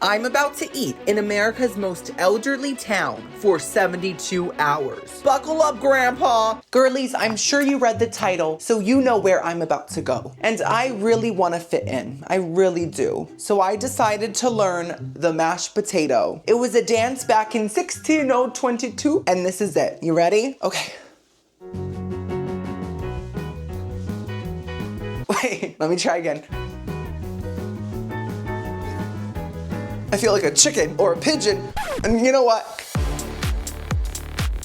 I'm about to eat in America's most elderly town for 72 hours. Buckle up, Grandpa! Girlies, I'm sure you read the title, so you know where I'm about to go. And I really want to fit in. I really do. So I decided to learn the mashed potato. It was a dance back in 16022, and this is it. You ready? Okay. Wait, let me try again. I feel like a chicken or a pigeon. And you know what?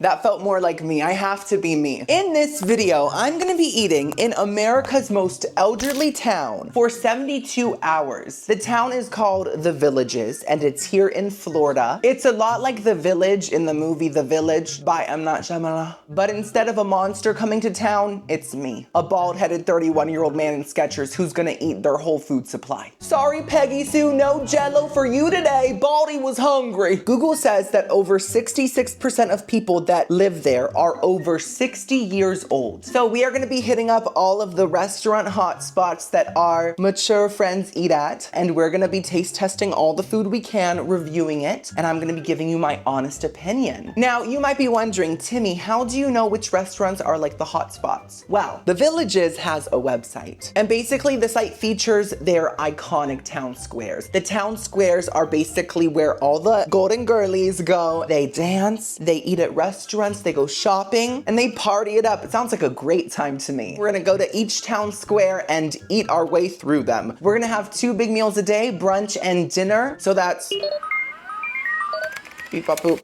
That felt more like me. I have to be me. In this video, I'm gonna be eating in America's most elderly town for 72 hours. The town is called The Villages, and it's here in Florida. It's a lot like The Village in the movie The Village by M. Night Shyamalan. But instead of a monster coming to town, it's me. A bald-headed 31-year-old man in Skechers who's gonna eat their whole food supply. Sorry, Peggy Sue, no Jell-O for you today. Baldy was hungry. Google says that over 66% of people that live there are over 60 years old. So we are gonna be hitting up all of the restaurant hotspots that our mature friends eat at, and we're gonna be taste testing all the food we can, reviewing it, and I'm gonna be giving you my honest opinion. Now, you might be wondering, Timmy, how do you know which restaurants are like the hotspots? Well, The Villages has a website, and basically the site features their iconic town squares. The town squares are basically where all the golden girlies go. They dance, they eat at restaurants, they go shopping, and they party it up. It sounds like a great time to me. We're gonna go to each town square and eat our way through them. We're gonna have 2 big meals a day, brunch and dinner. So that's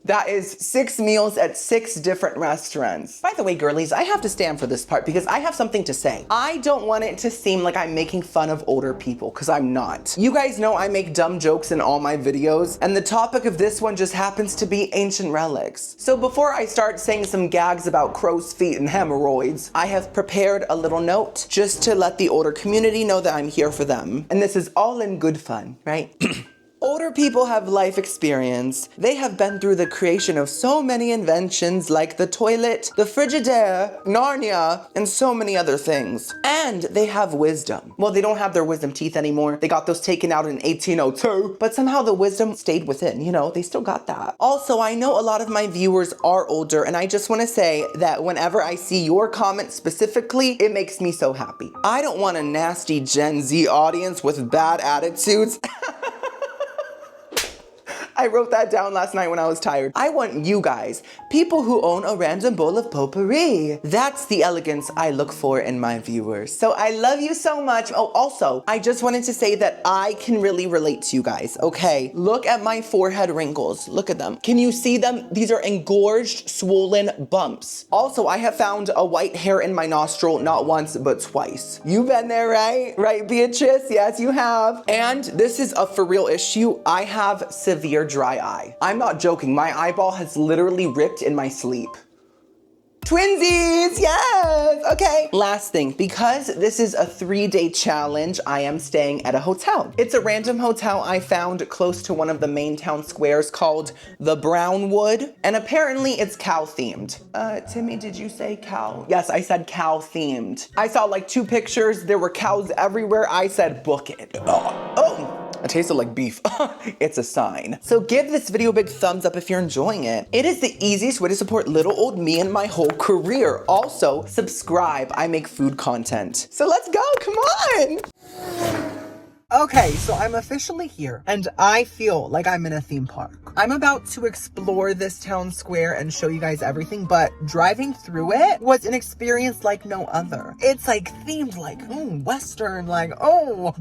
that is 6 meals at 6 different restaurants. By the way, girlies, I have to stand for this part because I have something to say. I don't want it to seem like I'm making fun of older people, because I'm not. You guys know I make dumb jokes in all my videos, and the topic of this one just happens to be ancient relics. So before I start saying some gags about crow's feet and hemorrhoids, I have prepared a little note just to let the older community know that I'm here for them. And this is all in good fun, right? Older people have life experience. They have been through the creation of so many inventions like the toilet, the Frigidaire, Narnia, and so many other things. And they have wisdom. Well, they don't have their wisdom teeth anymore. They got those taken out in 1802, but somehow the wisdom stayed within, you know, they still got that. Also, I know a lot of my viewers are older, and I just wanna say that whenever I see your comments specifically, it makes me so happy. I don't want a nasty Gen Z audience with bad attitudes. I wrote that down last night when I was tired. I want you guys, people who own a random bowl of potpourri. That's the elegance I look for in my viewers. So I love you so much. Oh, also, I just wanted to say that I can really relate to you guys, okay? Look at my forehead wrinkles. Look at them. Can you see them? These are engorged, swollen bumps. Also, I have found a white hair in my nostril not once, but twice. You've been there, right? Right, Beatrice? Yes, you have. And this is a for real issue. I have severe dry eye. I'm not joking. My eyeball has literally ripped in my sleep. Twinsies, yes, okay. Last thing, because this is a 3-day challenge, I am staying at a hotel. It's a random hotel I found close to one of the main town squares called the Brownwood, and apparently it's cow themed. Timmy, did you say cow? Yes, I said cow themed. I saw like 2 pictures, there were cows everywhere. I said book it. Oh. It tasted like beef. It's a sign. So give this video a big thumbs up if you're enjoying it. It is the easiest way to support little old me and my whole career. Also, subscribe. I make food content. So let's go, come on. Okay, so I'm officially here, and I feel like I'm in a theme park. I'm about to explore this town square and show you guys everything, but driving through it was an experience like no other. It's like themed like, Western, like,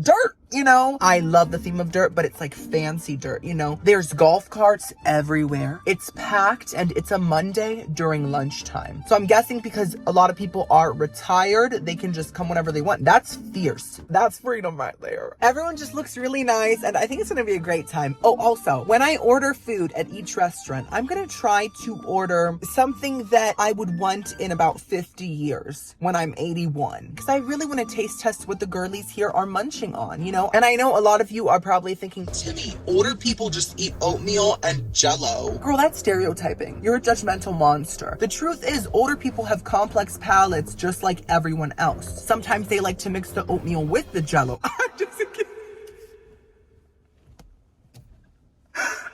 dirt, you know? I love the theme of dirt, but it's like fancy dirt, you know? There's golf carts everywhere. It's packed, and it's a Monday during lunchtime. So I'm guessing because a lot of people are retired, they can just come whenever they want. That's fierce. That's freedom right there. Everyone just looks really nice, and I think it's gonna be a great time. Oh, also, when I order food at each restaurant, I'm gonna try to order something that I would want in about 50 years when I'm 81. Because I really wanna taste test what the girlies here are munching on, you know? And I know a lot of you are probably thinking, Timmy, older people just eat oatmeal and Jell-O. Girl, that's stereotyping. You're a judgmental monster. The truth is, older people have complex palates just like everyone else. Sometimes they like to mix the oatmeal with the Jell-O. I'm just kidding.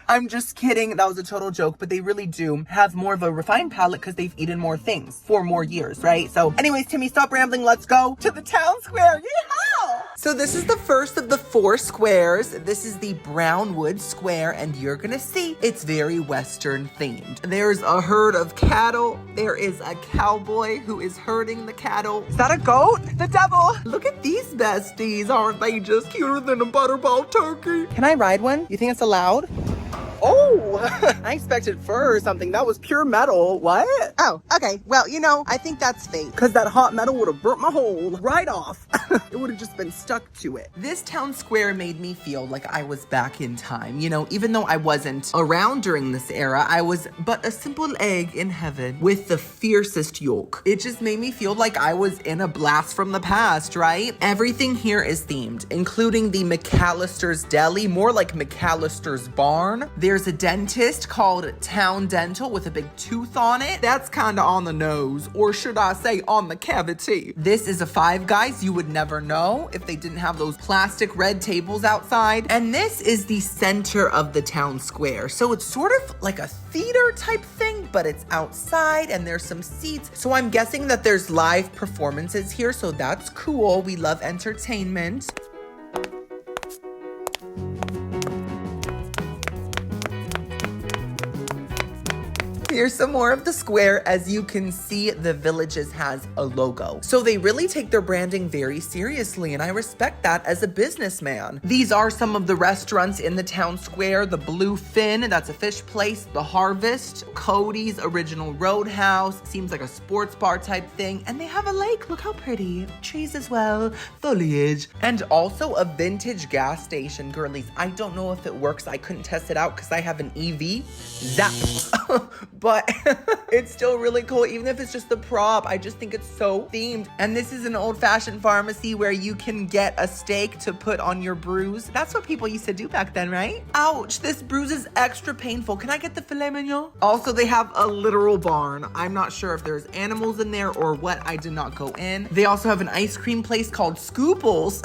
I'm just kidding. That was a total joke, but they really do have more of a refined palate because they've eaten more things for more years, right? So anyways, Timmy, stop rambling. Let's go to the town square. Yeehaw! So this is the first of the 4 squares. This is the Brownwood Square, and you're gonna see it's very Western themed. There's a herd of cattle. There is a cowboy who is herding the cattle. Is that a goat? The devil. Look at these besties. Aren't they just cuter than a butterball turkey? Can I ride one? You think it's allowed? Oh, I expected fur or something. That was pure metal. What? Oh, okay. Well, you know, I think that's fake. Because that hot metal would have burnt my hole right off. It would have just been stuck to it. This town square made me feel like I was back in time. You know, even though I wasn't around during this era, I was but a simple egg in heaven with the fiercest yolk. It just made me feel like I was in a blast from the past, right? Everything here is themed, including the McAllister's Deli, more like McAllister's Barn. There's a dentist called Town Dental with a big tooth on it. That's kind of on the nose, or should I say on the cavity. This is a Five Guys. You would never know if they didn't have those plastic red tables outside. And this is the center of the town square. So it's sort of like a theater type thing, but it's outside and there's some seats. So I'm guessing that there's live performances here. So that's cool. We love entertainment. Here's some more of the square. As you can see, the Villages has a logo. So they really take their branding very seriously, and I respect that as a businessman. These are some of the restaurants in the town square. The Bluefin, that's a fish place. The Harvest, Cody's Original Roadhouse, seems like a sports bar type thing. And they have a lake, look how pretty. Trees as well, foliage. And also a vintage gas station, girlies. I don't know if it works. I couldn't test it out because I have an EV. Zap. But it's still really cool, even if it's just the prop. I just think it's so themed. And this is an old-fashioned pharmacy where you can get a steak to put on your bruise. That's what people used to do back then, right? Ouch, this bruise is extra painful. Can I get the filet mignon? Also, they have a literal barn. I'm not sure if there's animals in there or what. I did not go in. They also have an ice cream place called Scooples.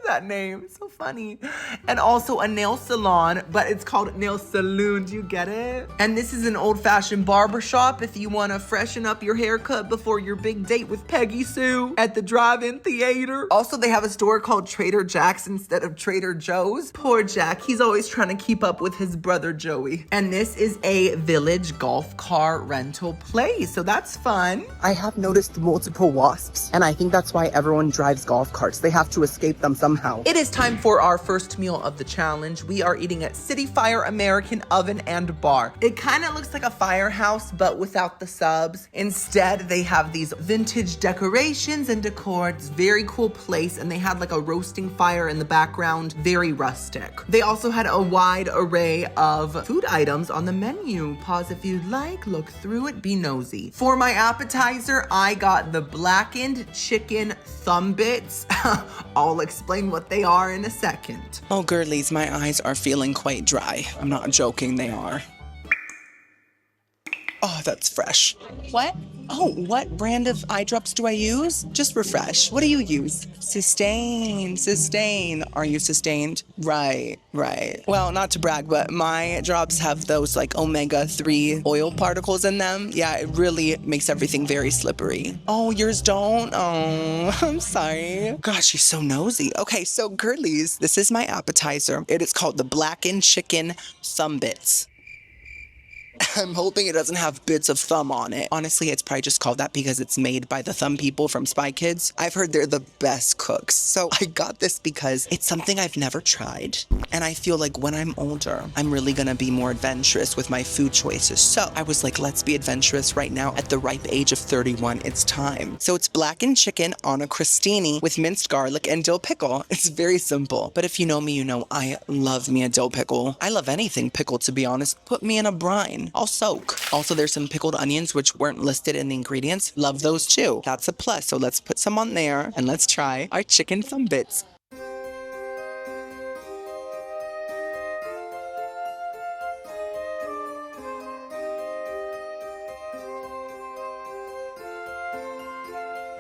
That name, so funny. And also a nail salon, but it's called Nail Saloon. Do you get it? And this is an old-fashioned barber shop if you want to freshen up your haircut before your big date with Peggy Sue at the drive-in theater. Also, they have a store called Trader Jack's instead of Trader Joe's. Poor Jack, he's always trying to keep up with his brother Joey. And this is a Village golf car rental place, so that's fun. I have noticed multiple wasps, and I think that's why everyone drives golf carts. They have to escape them somehow. It is time for our first meal of the challenge. We are eating at City Fire American Oven and Bar. It kind of looks like a firehouse, but without the subs. Instead, they have these vintage decorations and decor. It's a very cool place, and they had like a roasting fire in the background, very rustic. They also had a wide array of food items on the menu. Pause if you'd like, look through it, be nosy. For my appetizer, I got the blackened chicken thumb bits. I'll explain what they are in a second. Oh, girlies, my eyes are feeling quite dry. I'm not joking, they are. Oh, that's fresh. What? Oh, what brand of eye drops do I use? Just Refresh. What do you use? Sustain. Are you sustained? Right. Well, not to brag, but my drops have those like omega-3 oil particles in them. Yeah, it really makes everything very slippery. Oh, yours don't? Oh, I'm sorry. Gosh, she's so nosy. Okay, so girlies, this is my appetizer. It is called the blackened chicken thumb bits. I'm hoping it doesn't have bits of thumb on it. Honestly, it's probably just called that because it's made by the thumb people from Spy Kids. I've heard they're the best cooks. So I got this because it's something I've never tried. And I feel like when I'm older, I'm really gonna be more adventurous with my food choices. So I was like, let's be adventurous right now at the ripe age of 31. It's time. So it's blackened chicken on a crostini with minced garlic and dill pickle. It's very simple. But if you know me, you know I love me a dill pickle. I love anything pickled, to be honest. Put me in a brine. I'll soak. Also, there's some pickled onions which weren't listed in the ingredients. Love those too. That's a plus. So let's put some on there and let's try our chicken thumb bits.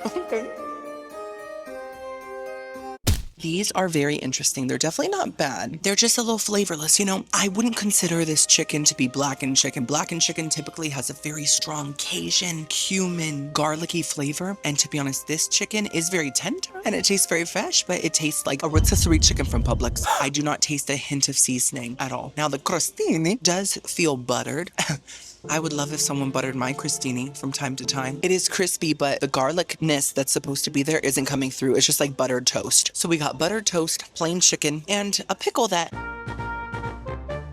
Okay. These are very interesting. They're definitely not bad. They're just a little flavorless. You know, I wouldn't consider this chicken to be blackened chicken. Blackened chicken typically has a very strong Cajun, cumin, garlicky flavor. And to be honest, this chicken is very tender and it tastes very fresh, but it tastes like a rotisserie chicken from Publix. I do not taste a hint of seasoning at all. Now the crostini does feel buttered. I would love if someone buttered my crostini from time to time. It is crispy, but the garlicness that's supposed to be there isn't coming through. It's just like buttered toast. So we got buttered toast, plain chicken, and a pickle that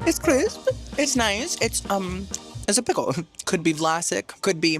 is crisp. It's nice. It's a pickle. Could be Vlasic, could be...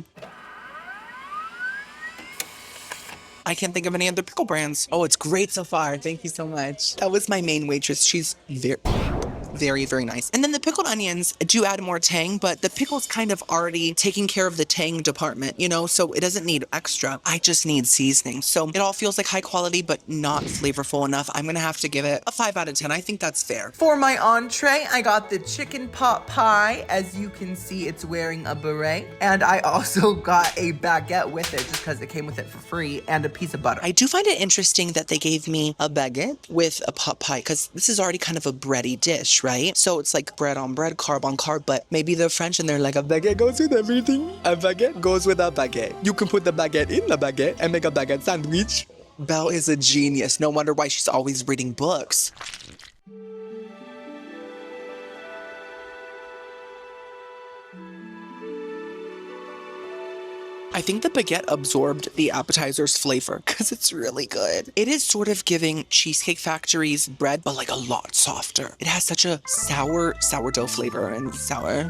I can't think of any other pickle brands. Oh, it's great so far. Thank you so much. That was my main waitress. She's very, very nice. And then the pickled onions do add more tang, but the pickle's kind of already taking care of the tang department, you know, so it doesn't need extra. I just need seasoning. So it all feels like high quality, but not flavorful enough. I'm gonna have to give it a 5 out of 10. I think that's fair. For my entree, I got the chicken pot pie. As you can see, it's wearing a beret. And I also got a baguette with it just because it came with it for free, and a piece of butter. I do find it interesting that they gave me a baguette with a pot pie because this is already kind of a bready dish, right? So it's like bread on bread, carb on carb, but maybe they're French and they're like, a baguette goes with everything. A baguette goes with a baguette. You can put the baguette in the baguette and make a baguette sandwich. Belle is a genius. No wonder why she's always reading books. I think the baguette absorbed the appetizer's flavor because it's really good. It is sort of giving Cheesecake Factory's bread, but like a lot softer. It has such a sourdough flavor and sour.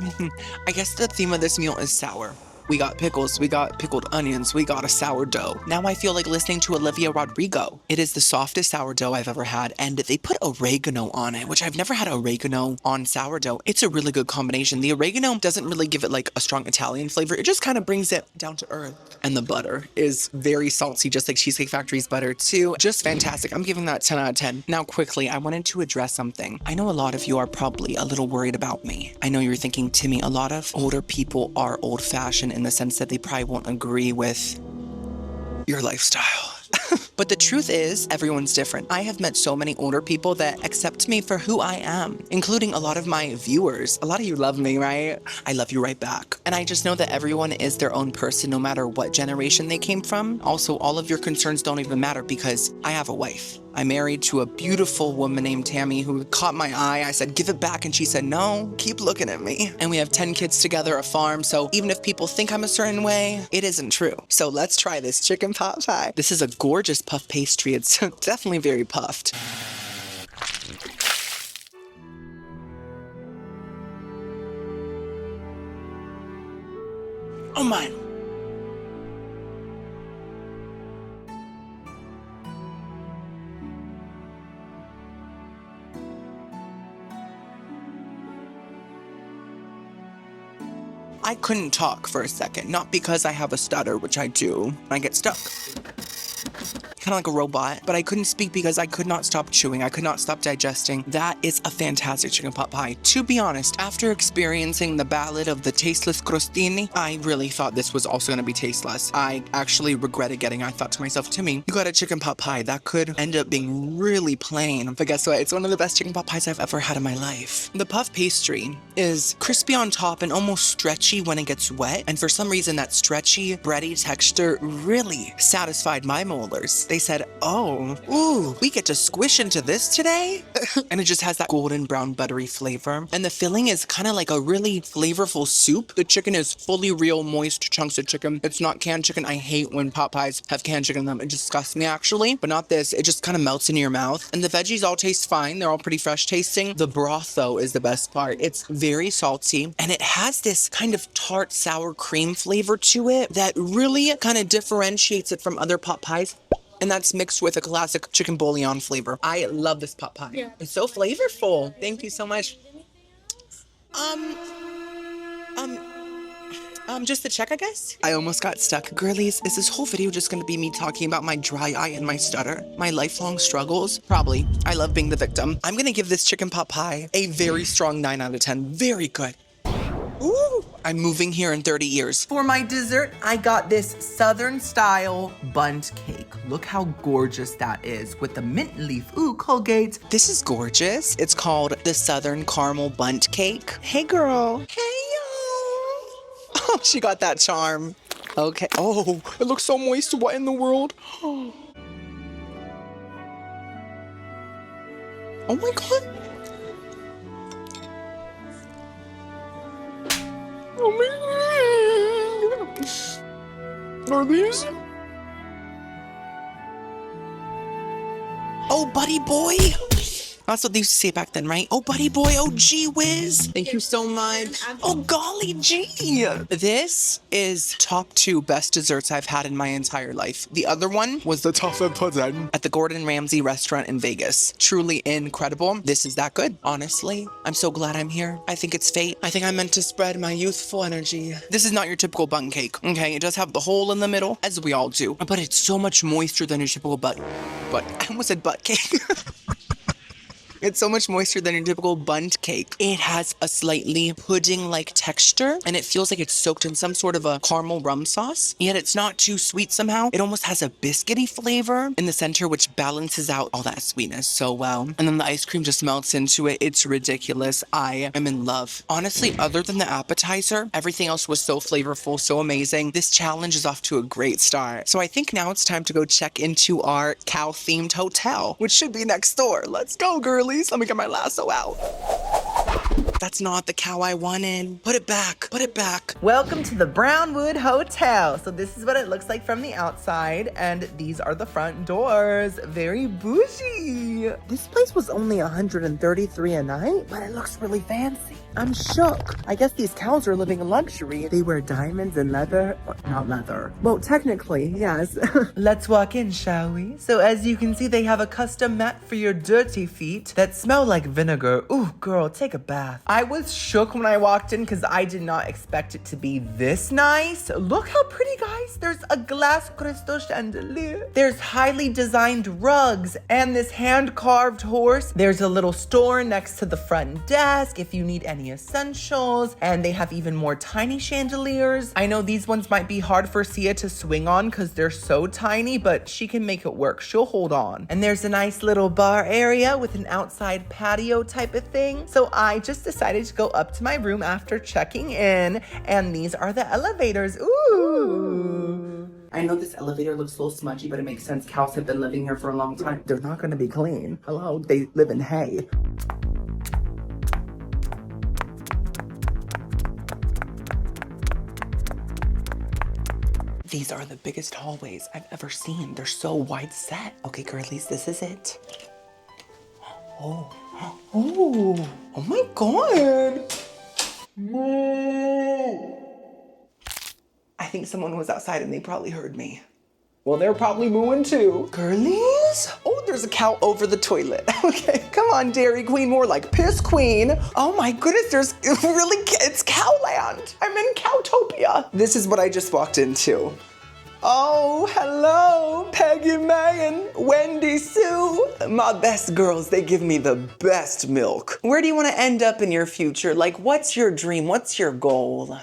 I guess the theme of this meal is sour. We got pickles, we got pickled onions, we got a sourdough. Now I feel like listening to Olivia Rodrigo. It is the softest sourdough I've ever had, and they put oregano on it, which I've never had oregano on sourdough. It's a really good combination. The oregano doesn't really give it like a strong Italian flavor. It just kind of brings it down to earth. And the butter is very salty, just like Cheesecake Factory's butter too. Just fantastic. I'm giving that 10 out of 10. Now quickly, I wanted to address something. I know a lot of you are probably a little worried about me. I know you're thinking, Timmy, a lot of older people are old-fashioned in the sense that they probably won't agree with your lifestyle. But the truth is, everyone's different. I have met so many older people that accept me for who I am, including a lot of my viewers. A lot of you love me, right? I love you right back. And I just know that everyone is their own person, no matter what generation they came from. Also, all of your concerns don't even matter because I have a wife. I'm married to a beautiful woman named Tammy who caught my eye. I said, give it back. And she said, no, keep looking at me. And we have 10 kids together, a farm. So even if people think I'm a certain way, it isn't true. So let's try this chicken pot pie. This is a gorgeous puff pastry. It's definitely very puffed. Oh my. I couldn't talk for a second, not because I have a stutter, which I do. I get stuck. Kind of like a robot, but I couldn't speak because I could not stop chewing. I could not stop digesting. That is a fantastic chicken pot pie. To be honest, after experiencing the ballad of the tasteless crostini, I really thought this was also going to be tasteless. I actually regretted getting it. I thought to myself, Timmy, you got a chicken pot pie. That could end up being really plain. But guess what? It's one of the best chicken pot pies I've ever had in my life. The puff pastry is crispy on top and almost stretchy when it gets wet. And for some reason, that stretchy, bready texture really satisfied my molars. They said, oh, ooh, we get to squish into this today? And it just has that golden brown buttery flavor. And the filling is kind of like a really flavorful soup. The chicken is fully real moist chunks of chicken. It's not canned chicken. I hate when pot pies have canned chicken in them. It disgusts me actually, but not this. It just kind of melts in your mouth. And the veggies all taste fine. They're all pretty fresh tasting. The broth though is the best part. It's very salty and it has this kind of tart sour cream flavor to it that really kind of differentiates it from other pot pies. And that's mixed with a classic chicken bouillon flavor. I love this pot pie. Yeah. It's so flavorful. Thank you so much. Just the check, I guess? I almost got stuck. Girlies, is this whole video just gonna be me talking about my dry eye and my stutter? My lifelong struggles? Probably. I love being the victim. I'm gonna give this chicken pot pie a very strong 9 out of 10. Very good. Ooh, I'm moving here in 30 years. For my dessert, I got this Southern style bundt cake. Look how gorgeous that is with the mint leaf. Ooh, Colgate. This is gorgeous. It's called the Southern Caramel Bundt Cake. Hey, girl. Hey, y'all. Oh, she got that charm. Okay. Oh, it looks so moist. What in the world? Oh my God. Oh my God. Are these? Oh, buddy boy. That's what they used to say back then, right? Oh, buddy boy. Oh, gee whiz. Thank you so much. Oh, golly gee. This is top 2 best desserts I've had in my entire life. The other one was the toffee pudding at the Gordon Ramsay restaurant in Vegas. Truly incredible. This is that good. Honestly, I'm so glad I'm here. I think it's fate. I think I'm meant to spread my youthful energy. This is not your typical bundt cake, okay? It does have the hole in the middle, as we all do, but it's so much moister than your typical I almost said butt cake. It's so much moister than your typical bundt cake. It has a slightly pudding-like texture, and it feels like it's soaked in some sort of a caramel rum sauce, yet it's not too sweet somehow. It almost has a biscuity flavor in the center, which balances out all that sweetness so well. And then the ice cream just melts into it. It's ridiculous. I am in love. Honestly, other than the appetizer, everything else was so flavorful, so amazing. This challenge is off to a great start. So I think now it's time to go check into our cow-themed hotel, which should be next door. Let's go, girlies. Let me get my lasso out. That's not the cow I wanted. Put it back. Put it back. Welcome to the Brownwood Hotel. So this is what it looks like from the outside, and these are the front doors. Very bougie. This place was only $133 a night, but it looks really fancy. I'm shook. I guess these cows are living in luxury. They wear diamonds and leather. Not leather. Well, technically, yes. Let's walk in, shall we? So as you can see, they have a custom mat for your dirty feet that smell like vinegar. Ooh, girl, take a bath. I was shook when I walked in because I did not expect it to be this nice. Look how pretty, guys. There's a glass crystal chandelier. There's highly designed rugs and this hand-carved horse. There's a little store next to the front desk if you need any essentials, and they have even more tiny chandeliers. I know these ones might be hard for Sia to swing on because they're so tiny, but she can make it work. She'll hold on. And there's a nice little bar area with an outside patio type of thing. So I just decided to go up to my room after checking in, and these are the elevators. Ooh. I know this elevator looks a little smudgy, but it makes sense. Cows have been living here for a long time. They're not gonna be clean. Hello, they live in hay. These are the biggest hallways I've ever seen. They're so wide set. Okay, girlies, this is it. Oh, oh my God. Moo. I think someone was outside and they probably heard me. Well, they're probably mooing too. Girlies? Oh, there's a cow over the toilet. Okay, come on, Dairy Queen, more like Piss Queen. Oh my goodness, it's Cowland. I'm in Cowtopia. This is what I just walked into. Oh, hello, Peggy May and Wendy Sue. My best girls, they give me the best milk. Where do you want to end up in your future? Like, what's your dream? What's your goal?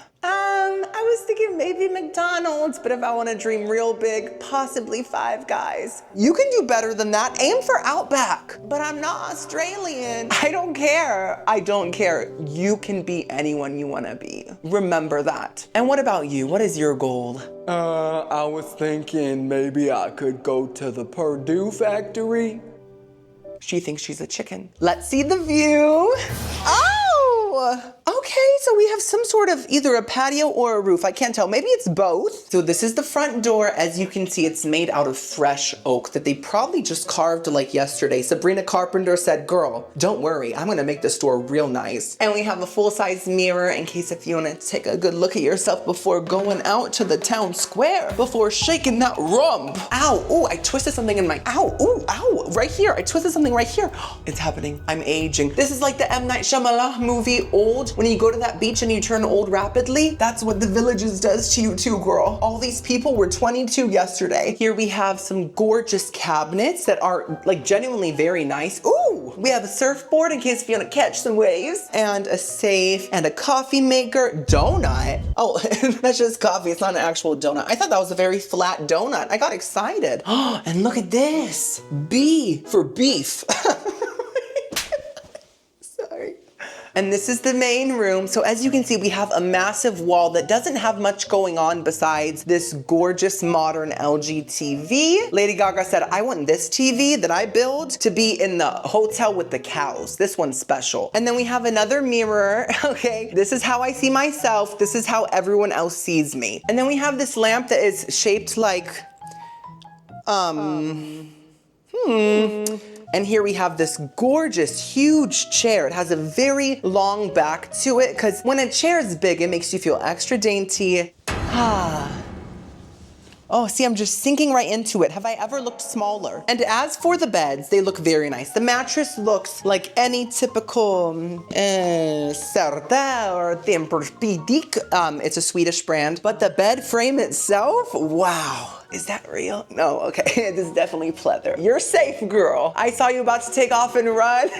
I was thinking maybe McDonald's, but if I want to dream real big, possibly Five Guys. You can do better than that. Aim for Outback. But I'm not Australian. I don't care. I don't care. You can be anyone you want to be. Remember that. And what about you? What is your goal? I was thinking maybe I could go to the Purdue factory. She thinks she's a chicken. Let's see the view. Oh! Okay, so we have some sort of either a patio or a roof. I can't tell. Maybe it's both. So this is the front door. As you can see, it's made out of fresh oak that they probably just carved like yesterday. Sabrina Carpenter said, girl, don't worry. I'm gonna make this door real nice. And we have a full-size mirror in case if you wanna take a good look at yourself before going out to the town square, before shaking that rump. Ow, ooh, I twisted something in my, ow, ooh, ow, right here. I twisted something right here. It's happening. I'm aging. This is like the M. Night Shyamalan movie, Old, when you go to that beach and you turn old rapidly? That's what the Villages does to you too, girl. All these people were 22 yesterday. Here we have some gorgeous cabinets that are like genuinely very nice. Ooh, we have a surfboard in case you want to catch some waves, and a safe, and a coffee maker, donut. Oh, that's just coffee. It's not an actual donut. I thought that was a very flat donut. I got excited. Oh, and look at this. B for beef. Sorry. And this is the main room. So as you can see, we have a massive wall that doesn't have much going on besides this gorgeous modern LG TV. Lady Gaga said, I want this TV that I build to be in the hotel with the cows. This one's special. And then we have another mirror, okay? This is how I see myself. This is how everyone else sees me. And then we have this lamp that is shaped like, And here we have this gorgeous, huge chair. It has a very long back to it because when a chair is big, it makes you feel extra dainty. Oh, see, I'm just sinking right into it. Have I ever looked smaller? And as for the beds, they look very nice. The mattress looks like any typical Serta or Tempur-Pedic. It's a Swedish brand. But the bed frame itself, wow. Is that real? No, okay, this is definitely pleather. You're safe, girl. I saw you about to take off and run.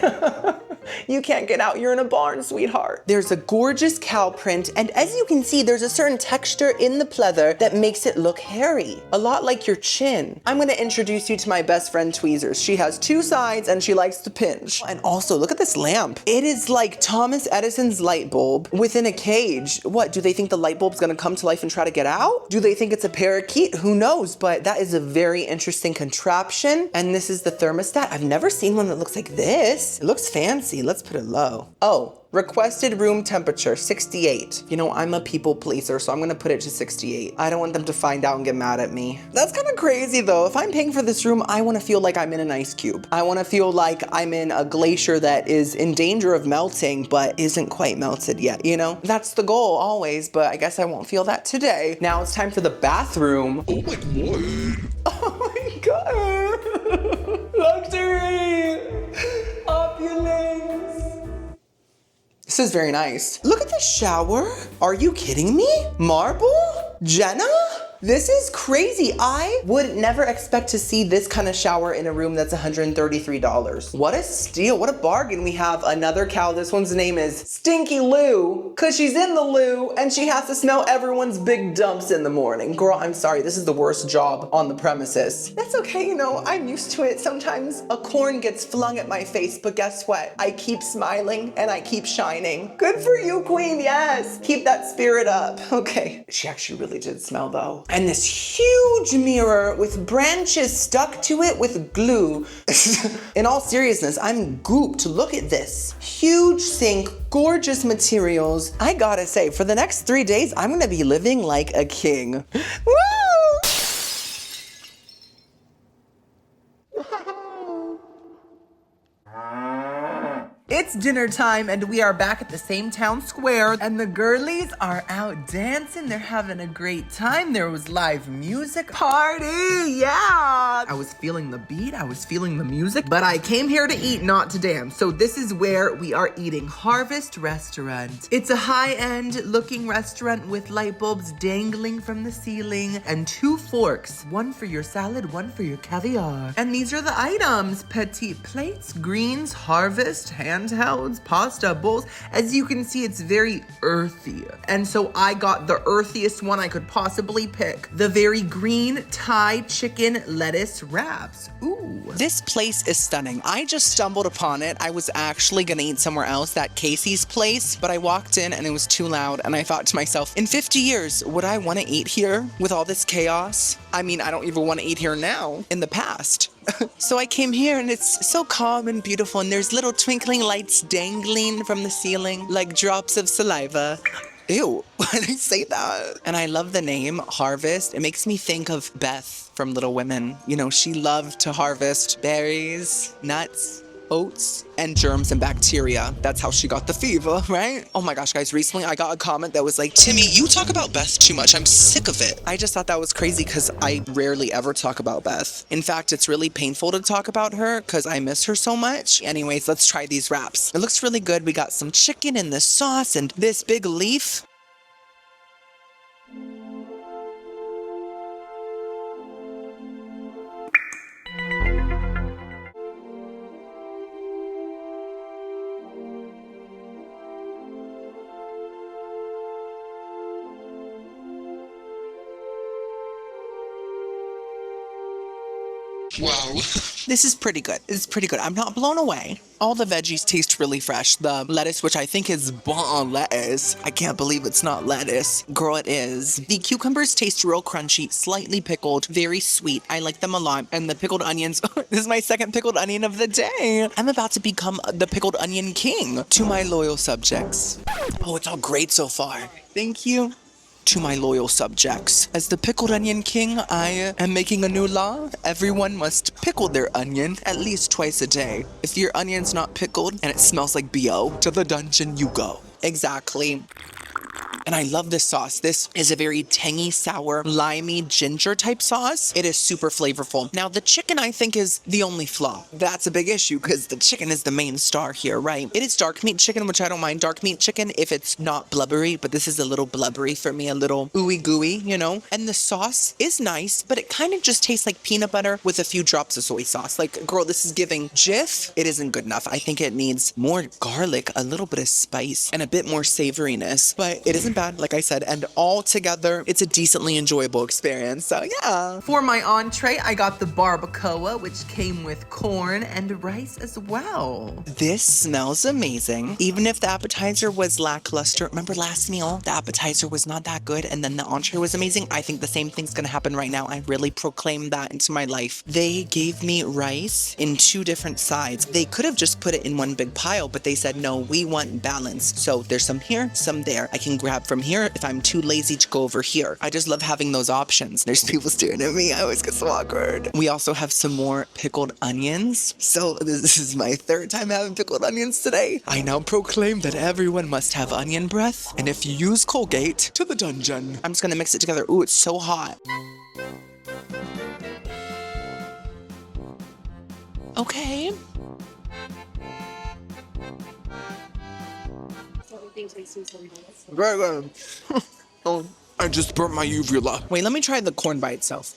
You can't get out, you're in a barn, sweetheart. There's a gorgeous cow print, and as you can see, there's a certain texture in the pleather that makes it look hairy. A lot like your chin. I'm gonna introduce you to my best friend Tweezers. She has two sides and she likes to pinch. And also, look at this lamp. It is like Thomas Edison's light bulb within a cage. What, do they think the light bulb's gonna come to life and try to get out? Do they think it's a parakeet? Who knows? But that is a very interesting contraption. And this is the thermostat. I've never seen one that looks like this. It looks fancy. Let's put it low. Oh, requested room temperature, 68. You know, I'm a people pleaser, so I'm gonna put it to 68. I don't want them to find out and get mad at me. That's kind of crazy though. If I'm paying for this room, I wanna feel like I'm in an ice cube. I wanna feel like I'm in a glacier that is in danger of melting, but isn't quite melted yet, you know? That's the goal always, but I guess I won't feel that today. Now it's time for the bathroom. Oh my God. Oh my God. Luxury. Opulence. This is very nice. Look at the shower. Are you kidding me? Marble? Jenna? This is crazy. I would never expect to see this kind of shower in a room that's $133. What a steal, what a bargain. We have another cow. This one's name is Stinky Lou, cause she's in the loo and she has to smell everyone's big dumps in the morning. Girl, I'm sorry, this is the worst job on the premises. That's okay, you know, I'm used to it. Sometimes a corn gets flung at my face, but guess what? I keep smiling and I keep shining. Good for you, queen, yes. Keep that spirit up. Okay, she actually really did smell though. And this huge mirror with branches stuck to it with glue. In all seriousness, I'm gooped. Look at this. Huge sink, gorgeous materials. I gotta say, for the next 3 days, I'm gonna be living like a king. Woo! It's dinner time and we are back at the same town square and the girlies are out dancing. They're having a great time. There was live music. Party, yeah! I was feeling the beat, I was feeling the music, but I came here to eat, not to dance. So this is where we are eating, Harvest Restaurant. It's a high-end looking restaurant with light bulbs dangling from the ceiling and 2 forks, one for your salad, one for your caviar. And these are the items: petite plates, greens, Harvest, handhelds, pasta bowls. As you can see, it's very earthy. And so I got the earthiest one I could possibly pick. The very green Thai chicken lettuce wraps. Ooh. This place is stunning. I just stumbled upon it. I was actually gonna eat somewhere else, that Casey's place, but I walked in and it was too loud and I thought to myself, in 50 years, would I wanna eat here with all this chaos? I mean, I don't even wanna eat here now, in the past. So I came here and it's so calm and beautiful and there's little twinkling lights dangling from the ceiling like drops of saliva. Ew, why did I say that? And I love the name, Harvest. It makes me think of Beth from Little Women. You know, she loved to harvest berries, nuts. oats and germs and bacteria. That's how she got the fever, right? Oh my gosh, guys, recently I got a comment that was like, Timmy, you talk about Beth too much. I'm sick of it. I just thought that was crazy because I rarely ever talk about Beth. In fact, it's really painful to talk about her because I miss her so much. Anyways, let's try these wraps. It looks really good. We got some chicken in this sauce and this big leaf. Wow. This is pretty good. It's pretty good. I'm not blown away. All the veggies taste really fresh. The lettuce, which I think is bon lettuce. I can't believe it's not lettuce. Girl, it is. The cucumbers taste real crunchy, slightly pickled, very sweet. I like them a lot. And the pickled onions, this is my second pickled onion of the day. I'm about to become the pickled onion king. To my loyal subjects. Oh, it's all great so far. Thank you. To my loyal subjects. As the pickled onion king, I am making a new law. Everyone must pickle their onion at least twice a day. If your onion's not pickled and it smells like BO, to the dungeon you go. Exactly. And I love this sauce. This is a very tangy, sour, limey, ginger type sauce. It is super flavorful. Now, the chicken, I think, is the only flaw. That's a big issue because the chicken is the main star here, right? It is dark meat chicken, which I don't mind dark meat chicken if it's not blubbery, but this is a little blubbery for me, a little ooey gooey, you know? And the sauce is nice, but it kind of just tastes like peanut butter with a few drops of soy sauce. Like, girl, this is giving Jif. It isn't good enough. I think it needs more garlic, a little bit of spice, and a bit more savoriness, but it isn't bad, like I said, and all together, it's a decently enjoyable experience, so yeah. For my entree, I got the barbacoa, which came with corn and rice as well. This smells amazing. Even if the appetizer was lackluster, remember last meal, the appetizer was not that good, and then the entree was amazing. I think the same thing's gonna happen right now. I really proclaimed that into my life. They gave me rice in 2 different sides. They could have just put it in one big pile, but they said, no, we want balance. So there's some here, some there. I can grab from here if I'm too lazy to go over here. I just love having those options. There's people staring at me. I always get so awkward. We also have some more pickled onions. So this is my 3rd time having pickled onions today. I now proclaim that everyone must have onion breath. And if you use Colgate, to the dungeon. I'm just gonna mix it together. Ooh, it's so hot. Okay. Very good. Oh, I just burnt my uvula. Wait, let me try the corn by itself.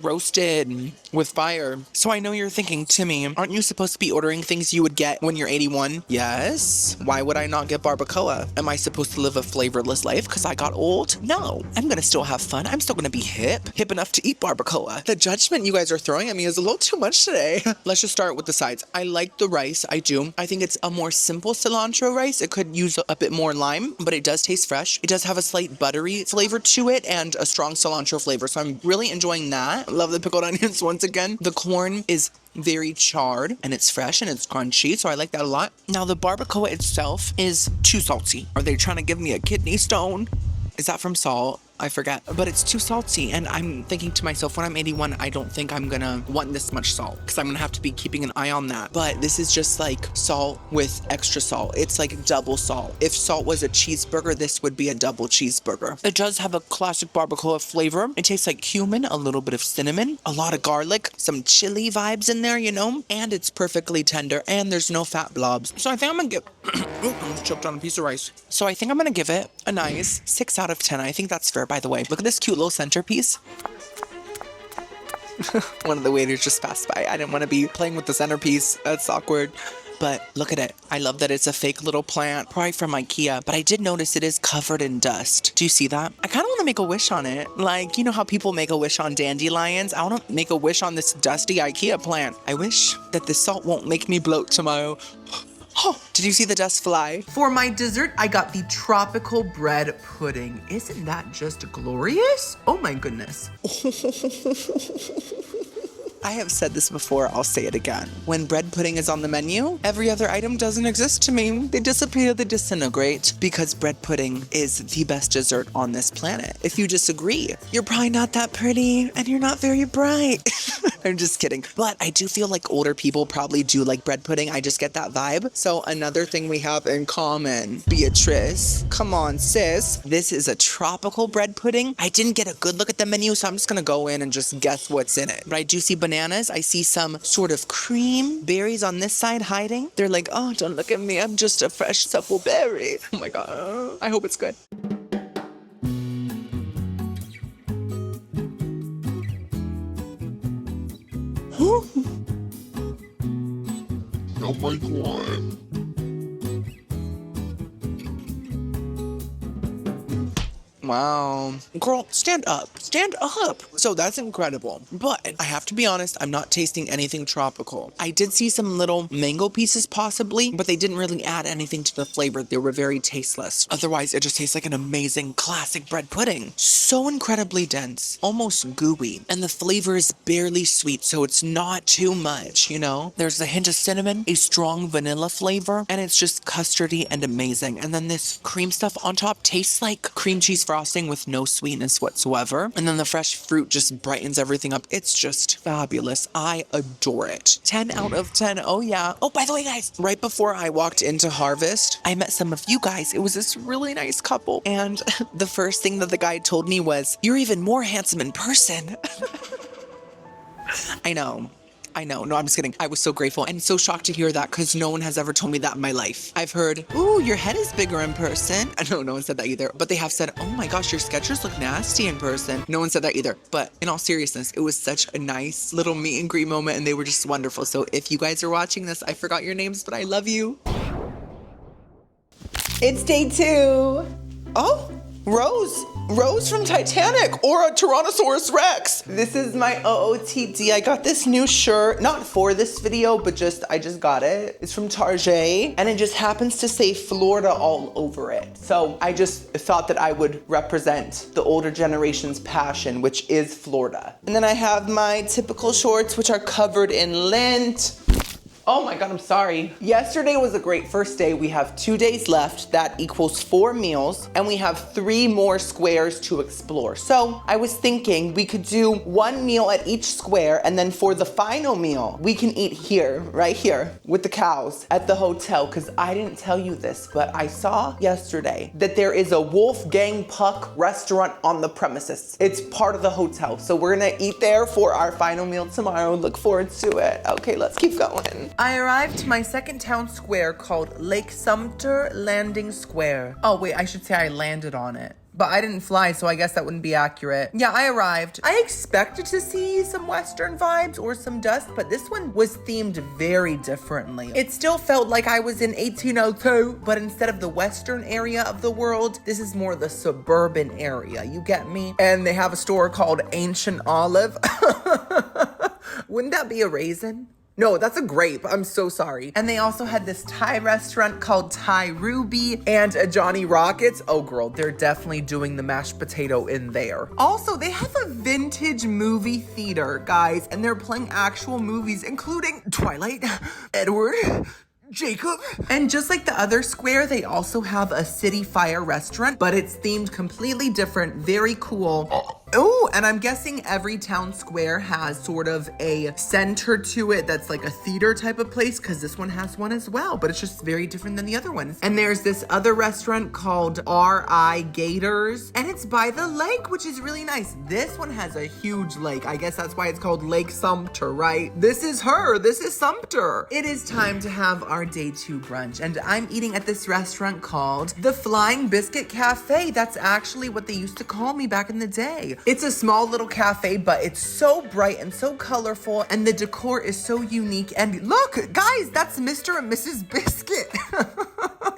Roasted with fire. So I know you're thinking, Timmy, aren't you supposed to be ordering things you would get when you're 81? Yes. Why would I not get barbacoa? Am I supposed to live a flavorless life because I got old? No. I'm gonna still have fun. I'm still gonna be hip enough to eat barbacoa. The judgment you guys are throwing at me is a little too much today. Let's just start with the sides. I like the rice. I do. I think it's a more simple cilantro rice. It could use a bit more lime, but it does taste fresh. It does have a slight buttery flavor to it and a strong cilantro flavor. So I'm really enjoying that. Love the pickled onions once again. The corn is very charred and it's fresh and it's crunchy, so I like that a lot. Now the barbacoa itself is too salty. Are they trying to give me a kidney stone? Is that from salt? I forget, but it's too salty. And I'm thinking to myself, when I'm 81, I don't think I'm gonna want this much salt because I'm gonna have to be keeping an eye on that. But this is just like salt with extra salt. It's like double salt. If salt was a cheeseburger, this would be a double cheeseburger. It does have a classic barbacoa flavor. It tastes like cumin, a little bit of cinnamon, a lot of garlic, some chili vibes in there, you know, and it's perfectly tender and there's no fat blobs. So I think I'm gonna give, ooh, I almost choked on a piece of rice. So I think I'm gonna give it a nice 6 out of 10. I think that's fair. By the way, look at this cute little centerpiece. One of the waiters just passed by. I didn't want to be playing with the centerpiece. That's awkward. But look at it. I love that it's a fake little plant, probably from IKEA, but I did notice it is covered in dust. Do you see that? I kind of want to make a wish on it. Like, you know how people make a wish on dandelions? I want to make a wish on this dusty IKEA plant. I wish that the salt won't make me bloat tomorrow. Oh, did you see the dust fly? For my dessert, I got the tropical bread pudding. Isn't that just glorious? Oh my goodness. I have said this before, I'll say it again. When bread pudding is on the menu, every other item doesn't exist to me. They disappear, they disintegrate, because bread pudding is the best dessert on this planet. If you disagree, you're probably not that pretty and you're not very bright. I'm just kidding. But I do feel like older people probably do like bread pudding. I just get that vibe. So another thing we have in common, Beatrice, come on sis. This is a tropical bread pudding. I didn't get a good look at the menu, so I'm just gonna go in and just guess what's in it. But I do see bananas. I see some sort of cream berries on this side hiding. They're like, oh, don't look at me. I'm just a fresh, supple berry. Oh my God. I hope it's good. Oh my God. Wow. Girl, stand up. Stand up. So that's incredible. But I have to be honest, I'm not tasting anything tropical. I did see some little mango pieces possibly, but they didn't really add anything to the flavor. They were very tasteless. Otherwise, it just tastes like an amazing classic bread pudding. So incredibly dense, almost gooey. And the flavor is barely sweet, so it's not too much, you know? There's a hint of cinnamon, a strong vanilla flavor, and it's just custardy and amazing. And then this cream stuff on top tastes like cream cheese frosting with no sweetness whatsoever. And then the fresh fruit just brightens everything up. It's just fabulous. I adore it. 10 out of 10. Oh yeah. Oh, by the way, guys, right before I walked into Harvest, I met some of you guys. It was this really nice couple. And the first thing that the guy told me was, "You're even more handsome in person." I know. No, I'm just kidding. I was so grateful and so shocked to hear that because no one has ever told me that in my life. I've heard, ooh, your head is bigger in person. I know no one said that either, but they have said, oh my gosh, your sketchers look nasty in person. No one said that either. But in all seriousness, it was such a nice little meet and greet moment and they were just wonderful. So if you guys are watching this, I forgot your names, but I love you. It's day 2. Oh, Rose from Titanic or a Tyrannosaurus Rex. This is my OOTD. I got this new shirt, not for this video, but I just got it. It's from Target and it just happens to say Florida all over it. So I just thought that I would represent the older generation's passion, which is Florida. And then I have my typical shorts, which are covered in lint. Oh my God, I'm sorry. Yesterday was a great first day. We have 2 days left. That equals 4 meals. And we have 3 more squares to explore. So I was thinking we could do 1 meal at each square. And then for the final meal, we can eat here, right here, with the cows at the hotel. Because I didn't tell you this, but I saw yesterday that there is a Wolfgang Puck restaurant on the premises. It's part of the hotel. So we're gonna eat there for our final meal tomorrow. Look forward to it. Okay, let's keep going. I arrived to my second town square called Lake Sumter Landing Square. Oh wait, I should say I landed on it. But I didn't fly, so I guess that wouldn't be accurate. Yeah, I arrived. I expected to see some Western vibes or some dust, but this one was themed very differently. It still felt like I was in 1802, but instead of the Western area of the world, this is more the suburban area, you get me? And they have a store called Ancient Olive. Wouldn't that be a raisin? No, that's a grape. I'm so sorry. And they also had this Thai restaurant called Thai Ruby and a Johnny Rockets. Oh girl, they're definitely doing the mashed potato in there. Also, they have a vintage movie theater, guys, and they're playing actual movies, including Twilight, Edward, Jacob. And just like the other square, they also have a City Fire restaurant, but it's themed completely different, very cool. Oh, and I'm guessing every town square has sort of a center to it that's like a theater type of place, because this one has one as well, but it's just very different than the other ones. And there's this other restaurant called R.I. Gators, and it's by the lake, which is really nice. This one has a huge lake. I guess that's why it's called Lake Sumter, right? This is Sumter. It is time to have our day 2 brunch, and I'm eating at this restaurant called the Flying Biscuit Cafe. That's actually what they used to call me back in the day. It's a small little cafe, but it's so bright and so colorful, and the decor is so unique. And look, guys, that's Mr. and Mrs. Biscuit.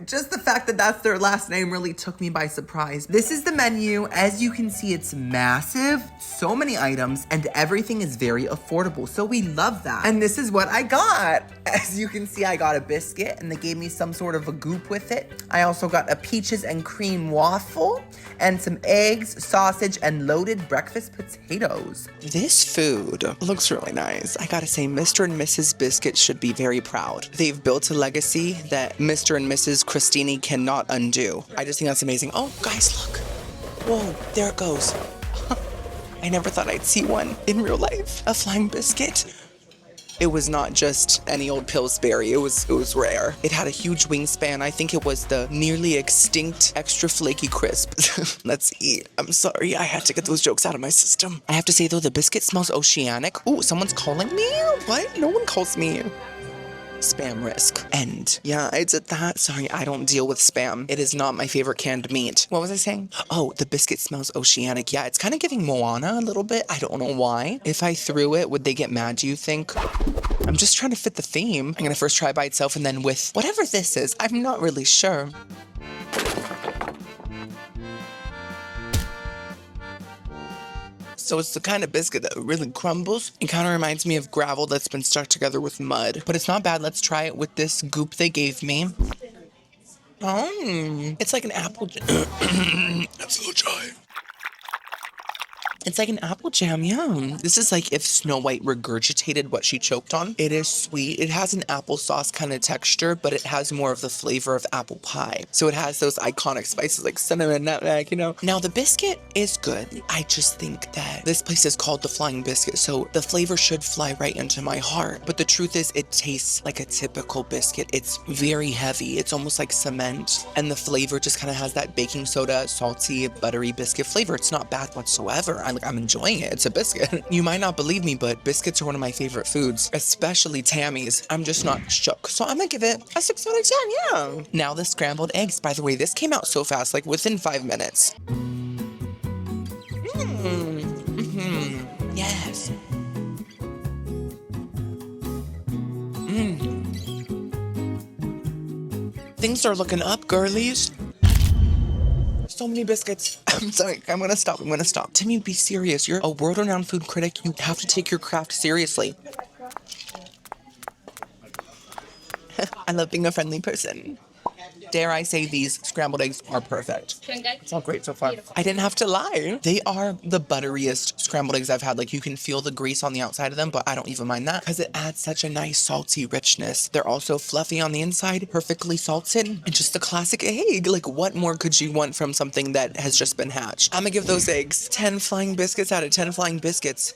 Just the fact that that's their last name really took me by surprise. This is the menu. As you can see, it's massive, so many items, and everything is very affordable. So we love that. And this is what I got. As you can see, I got a biscuit and they gave me some sort of a goop with it. I also got a peaches and cream waffle and some eggs, sausage, and loaded breakfast potatoes. This food looks really nice. I gotta say, Mr. and Mrs. Biscuit should be very proud. They've built a legacy that Mr. and Mrs. Christini cannot undo. I just think that's amazing. Oh, guys, look. Whoa, there it goes. I never thought I'd see one in real life. A flying biscuit. It was not just any old Pillsbury. It was rare. It had a huge wingspan. I think it was the nearly extinct extra flaky crisp. Let's eat. I'm sorry. I had to get those jokes out of my system. I have to say though, the biscuit smells oceanic. Ooh, someone's calling me? What? No one calls me. Spam risk. End. Yeah, I did that. Sorry, I don't deal with spam. It is not my favorite canned meat. What was I saying? Oh, the biscuit smells oceanic. Yeah, it's kind of giving Moana a little bit. I don't know why. If I threw it, would they get mad, do you think? I'm just trying to fit the theme. I'm gonna first try by itself and then with whatever this is. I'm not really sure. So it's the kind of biscuit that really crumbles. It kind of reminds me of gravel that's been stuck together with mud. But it's not bad. Let's try it with this goop they gave me. It's like an apple jam. I'm so shy. It's like an apple jam, yeah. This is like if Snow White regurgitated what she choked on. It is sweet. It has an applesauce kind of texture, but it has more of the flavor of apple pie. So it has those iconic spices like cinnamon, nutmeg, you know. Now the biscuit is good. I just think that this place is called the Flying Biscuit, so the flavor should fly right into my heart. But the truth is it tastes like a typical biscuit. It's very heavy. It's almost like cement. And the flavor just kind of has that baking soda, salty, buttery biscuit flavor. It's not bad whatsoever. I'm enjoying it. It's a biscuit. You might not believe me, but biscuits are one of my favorite foods, especially Tammy's. I'm just not shook. So I'm gonna give it a 6 out of 10, yeah. Now the scrambled eggs. By the way, this came out so fast, like within 5 minutes. Yes. Things are looking up, girlies. So many biscuits. I'm sorry. I'm gonna stop. Timmy, be serious. You're a world-renowned food critic. You have to take your craft seriously. I love being a friendly person. Dare I say these scrambled eggs are perfect. It's all great so far. I didn't have to lie. They are the butteriest scrambled eggs I've had. Like you can feel the grease on the outside of them, but I don't even mind that because it adds such a nice salty richness. They're also fluffy on the inside, perfectly salted, and just a classic egg. Like what more could you want from something that has just been hatched? I'm gonna give those eggs 10 flying biscuits out of 10 flying biscuits.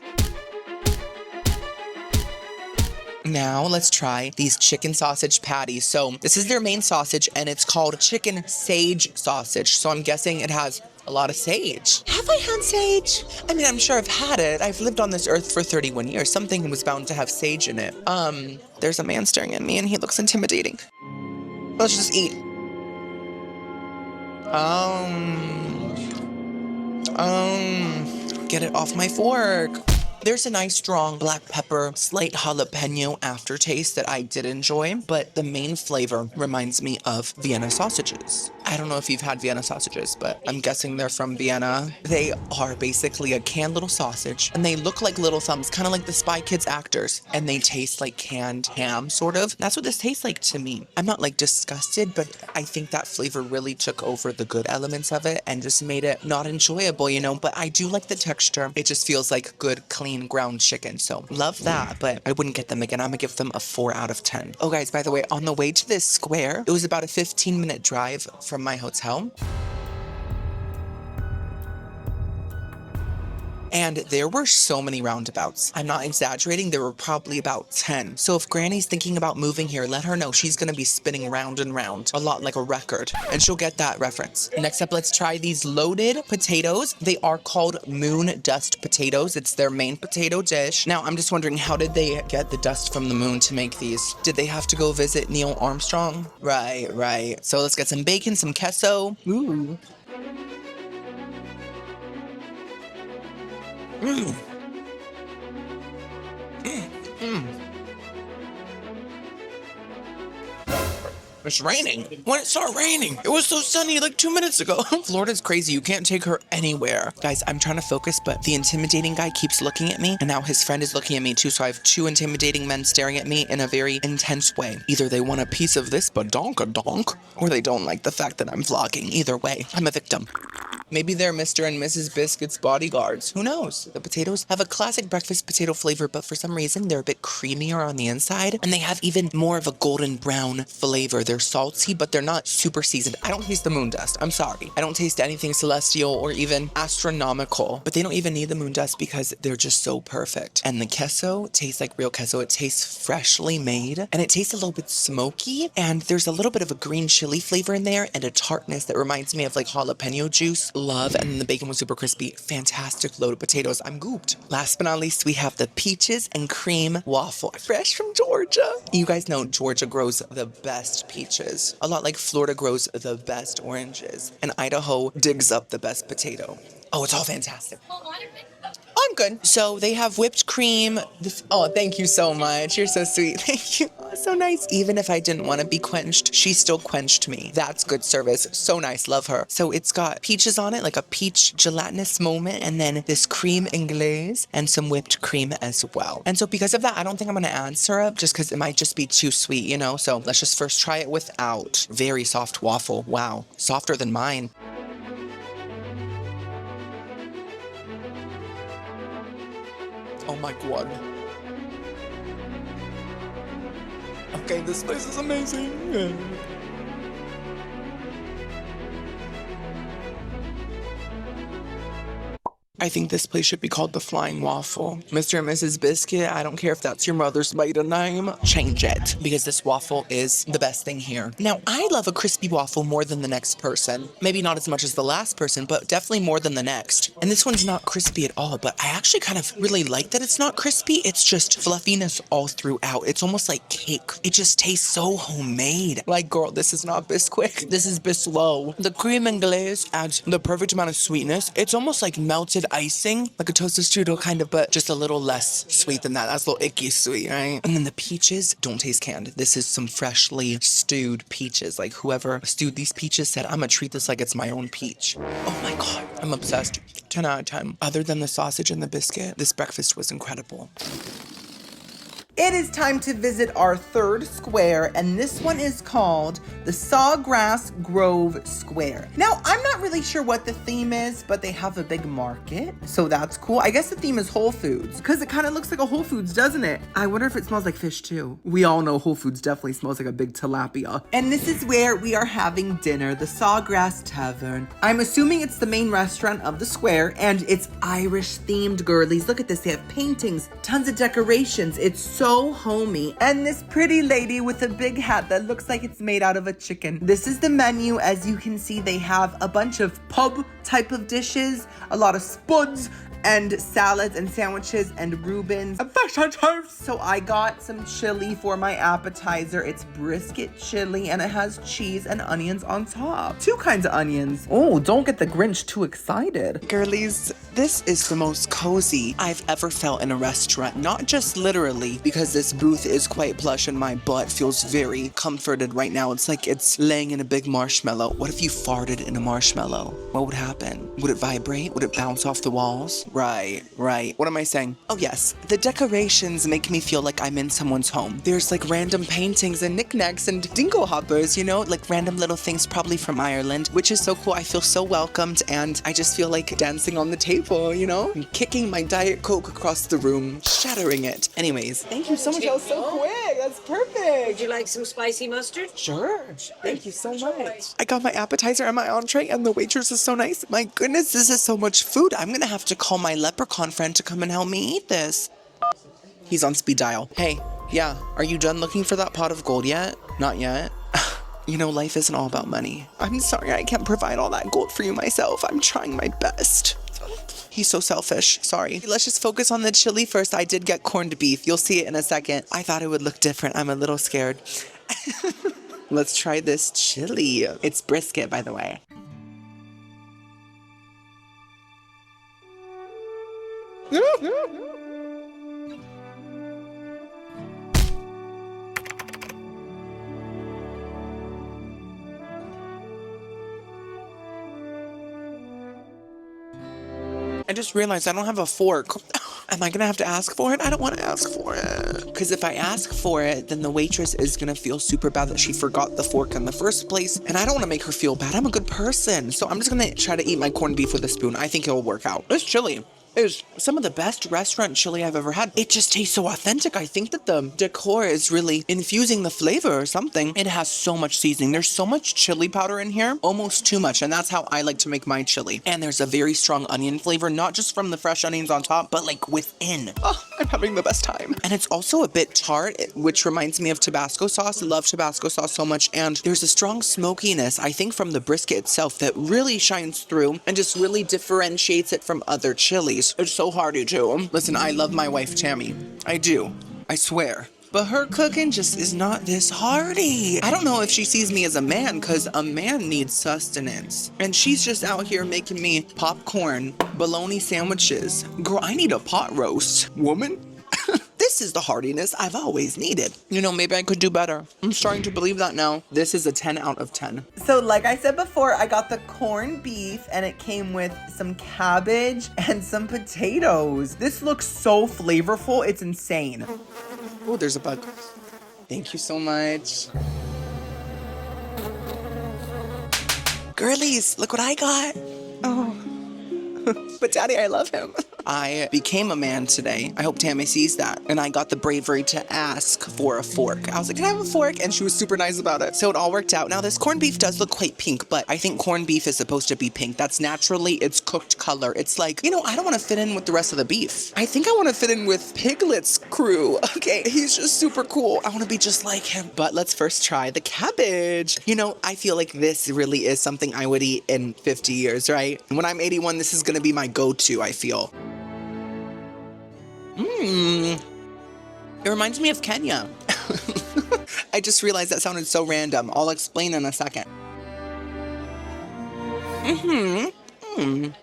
Now let's try these chicken sausage patties. So this is their main sausage and it's called chicken sage sausage. So I'm guessing it has a lot of sage. Have I had sage? I mean, I'm sure I've had it. I've lived on this earth for 31 years. Something was bound to have sage in it. There's a man staring at me and he looks intimidating. Let's just eat. Get it off my fork. There's a nice strong black pepper, slight jalapeno aftertaste that I did enjoy, but the main flavor reminds me of Vienna sausages. I don't know if you've had Vienna sausages, but I'm guessing they're from Vienna. They are basically a canned little sausage, and they look like little thumbs, kind of like the Spy Kids actors, and they taste like canned ham, sort of. That's what this tastes like to me. I'm not like disgusted, but I think that flavor really took over the good elements of it and just made it not enjoyable, you know, but I do like the texture. It just feels like good, clean ground chicken, so love that, but I wouldn't get them again. I'm gonna give them a 4 out of 10. Oh guys, by the way, on the way to this square, it was about a 15-minute drive from my hotel. And there were so many roundabouts. I'm not exaggerating, there were probably about 10. So if Granny's thinking about moving here, let her know she's gonna be spinning round and round, a lot like a record, and she'll get that reference. Next up, let's try these loaded potatoes. They are called moon dust potatoes. It's their main potato dish. Now, I'm just wondering, how did they get the dust from the moon to make these? Did they have to go visit Neil Armstrong? Right. So let's get some bacon, some queso. Ooh. It's raining. When it started raining, it was so sunny like 2 minutes ago. Florida's crazy. You can't take her anywhere. Guys, I'm trying to focus, but the intimidating guy keeps looking at me, and now his friend is looking at me too, so I have two intimidating men staring at me in a very intense way. Either they want a piece of this badonk-a-donk, or they don't like the fact that I'm vlogging. Either way, I'm a victim. Maybe they're Mr. and Mrs. Biscuit's bodyguards. Who knows? The potatoes have a classic breakfast potato flavor, but for some reason, they're a bit creamier on the inside, and they have even more of a golden brown flavor. They're salty, but they're not super seasoned. I don't taste the moon dust. I'm sorry. I don't taste anything celestial or even astronomical, but they don't even need the moon dust because they're just so perfect. And the queso tastes like real queso. It tastes freshly made, and it tastes a little bit smoky, and there's a little bit of a green chili flavor in there and a tartness that reminds me of like jalapeno juice. Love, and the bacon was super crispy. Fantastic loaded potatoes. I'm gooped. Last but not least, we have the peaches and cream waffle, fresh from Georgia. You guys know Georgia grows the best peaches, a lot like Florida grows the best oranges, and Idaho digs up the best potato. Oh, it's all fantastic. I'm good. So they have whipped cream. Oh, thank you so much. You're so sweet. Thank you. Oh, so nice. Even if I didn't want to be quenched, she still quenched me. That's good service. So nice. Love her. So it's got peaches on it, like a peach gelatinous moment, and then this cream anglaise and some whipped cream as well. And so because of that, I don't think I'm going to add syrup just because it might just be too sweet, you know? So let's just first try it without. Very soft waffle. Wow. Softer than mine. Oh my god. Okay, this place is amazing. I think this place should be called the Flying Waffle. Mr. and Mrs. Biscuit, I don't care if that's your mother's maiden name, change it, because this waffle is the best thing here. Now, I love a crispy waffle more than the next person. Maybe not as much as the last person, but definitely more than the next. And this one's not crispy at all, but I actually kind of really like that it's not crispy. It's just fluffiness all throughout. It's almost like cake. It just tastes so homemade. Like, girl, this is not Bisquick. This is Bislow. The cream and glaze adds the perfect amount of sweetness. It's almost like melted icing, like a toasted strudel kind of, but just a little less sweet than that. That's a little icky sweet, right? And then the peaches don't taste canned. This is some freshly stewed peaches. Like whoever stewed these peaches said, I'm gonna treat this like it's my own peach. Oh my god, I'm obsessed. 10 out of 10. Other than the sausage and the biscuit, this breakfast was incredible. It is time to visit our third square, and this one is called the Sawgrass Grove Square. Now, I'm not really sure what the theme is, but they have a big market, so that's cool. I guess the theme is Whole Foods, because it kind of looks like a Whole Foods, doesn't it? I wonder if it smells like fish too. We all know Whole Foods definitely smells like a big tilapia. And this is where we are having dinner, the Sawgrass Tavern. I'm assuming it's the main restaurant of the square, and it's Irish themed, girlies. Look at this, they have paintings, tons of decorations. It's so homey. And this pretty lady with a big hat that looks like it's made out of a chicken. This is the menu. As you can see, they have a bunch of pub type of dishes, a lot of spuds, and salads and sandwiches and Reubens and fish and chips. So I got some chili for my appetizer. It's brisket chili and it has cheese and onions on top. Two kinds of onions. Oh, don't get the Grinch too excited. Girlies, this is the most cozy I've ever felt in a restaurant. Not just literally, because this booth is quite plush and my butt feels very comforted right now. It's like it's laying in a big marshmallow. What if you farted in a marshmallow? What would happen? Would it vibrate? Would it bounce off the walls? Right. What am I saying? Oh yes, the decorations make me feel like I'm in someone's home. There's like random paintings and knickknacks and dingo hoppers, you know, like random little things probably from Ireland, which is so cool. I feel so welcomed and I just feel like dancing on the table, you know, and kicking my Diet Coke across the room, shattering it. Anyways, thank you so much. That was so quick. That's perfect. Would you like some spicy mustard? Sure. Thank you so much. I got my appetizer and my entree and the waitress is so nice. My goodness, this is so much food. I'm gonna have to call my leprechaun friend to come and help me eat this. He's on speed dial. Hey, yeah, are you done looking for that pot of gold yet? Not yet. You know, life isn't all about money. I'm sorry I can't provide all that gold for you myself. I'm trying my best. He's so selfish. Sorry. Let's just focus on the chili first. I did get corned beef. You'll see it in a second. I thought it would look different. I'm a little scared. Let's try this chili. It's brisket, by the way. I just realized I don't have a fork. Am I gonna have to ask for it? I don't want to ask for it. Because if I ask for it, then the waitress is gonna feel super bad that she forgot the fork in the first place. And I don't want to make her feel bad. I'm a good person. So I'm just gonna try to eat my corned beef with a spoon. I think it'll work out. This chili is some of the best restaurant chili I've ever had. It just tastes so authentic. I think that the decor is really infusing the flavor or something. It has so much seasoning. There's so much chili powder in here, almost too much. And that's how I like to make my chili. And there's a very strong onion flavor, not just from the fresh onions on top, but like within. Oh, I'm having the best time. And it's also a bit tart, which reminds me of Tabasco sauce. I love Tabasco sauce so much. And there's a strong smokiness, I think, from the brisket itself that really shines through and just really differentiates it from other chilies. It's so hearty too. Listen, I love my wife, Tammy. I do. I swear. But her cooking just is not this hearty. I don't know if she sees me as a man, because a man needs sustenance. And she's just out here making me popcorn, bologna sandwiches. Girl, I need a pot roast. Woman? This is the heartiness I've always needed. You know, maybe I could do better. I'm starting to believe that now. This is a 10 out of 10. So like I said before, I got the corned beef and it came with some cabbage and some potatoes. This looks so flavorful. It's insane. Oh, there's a bug. Thank you so much. Girlies, look what I got. Oh. But Daddy, I love him. I became a man today. I hope Tammy sees that. And I got the bravery to ask for a fork. I was like, can I have a fork? And she was super nice about it. So it all worked out. Now this corned beef does look quite pink, but I think corned beef is supposed to be pink. That's naturally its cooked color. It's like, you know, I don't want to fit in with the rest of the beef. I think I want to fit in with Piglet's crew. Okay, he's just super cool. I want to be just like him. But let's first try the cabbage. You know, I feel like this really is something I would eat in 50 years, right? When I'm 81, this is going to be my go-to, I feel. It reminds me of Kenya. I just realized that sounded so random. I'll explain in a second.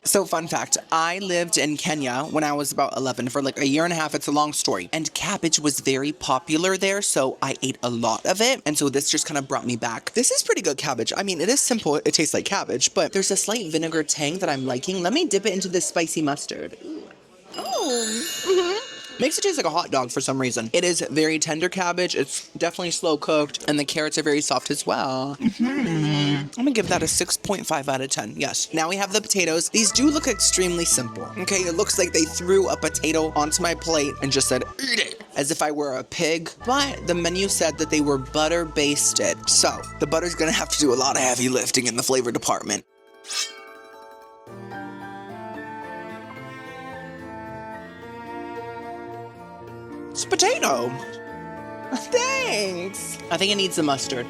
So fun fact, I lived in Kenya when I was about 11 for like a year and a half. It's a long story. And cabbage was very popular there, so I ate a lot of it. And so this just kind of brought me back. This is pretty good cabbage. I mean, it is simple. It tastes like cabbage, but there's a slight vinegar tang that I'm liking. Let me dip it into this spicy mustard. Ooh. Oh, Makes it taste like a hot dog for some reason. It is very tender cabbage. It's definitely slow cooked, and the carrots are very soft as well. I'm gonna give that a 6.5 out of 10. Yes. Now we have the potatoes. These do look extremely simple. Okay, it looks like they threw a potato onto my plate and just said, eat it, as if I were a pig. But the menu said that they were butter basted. So the butter's gonna have to do a lot of heavy lifting in the flavor department. It's a potato. Thanks. I think it needs the mustard.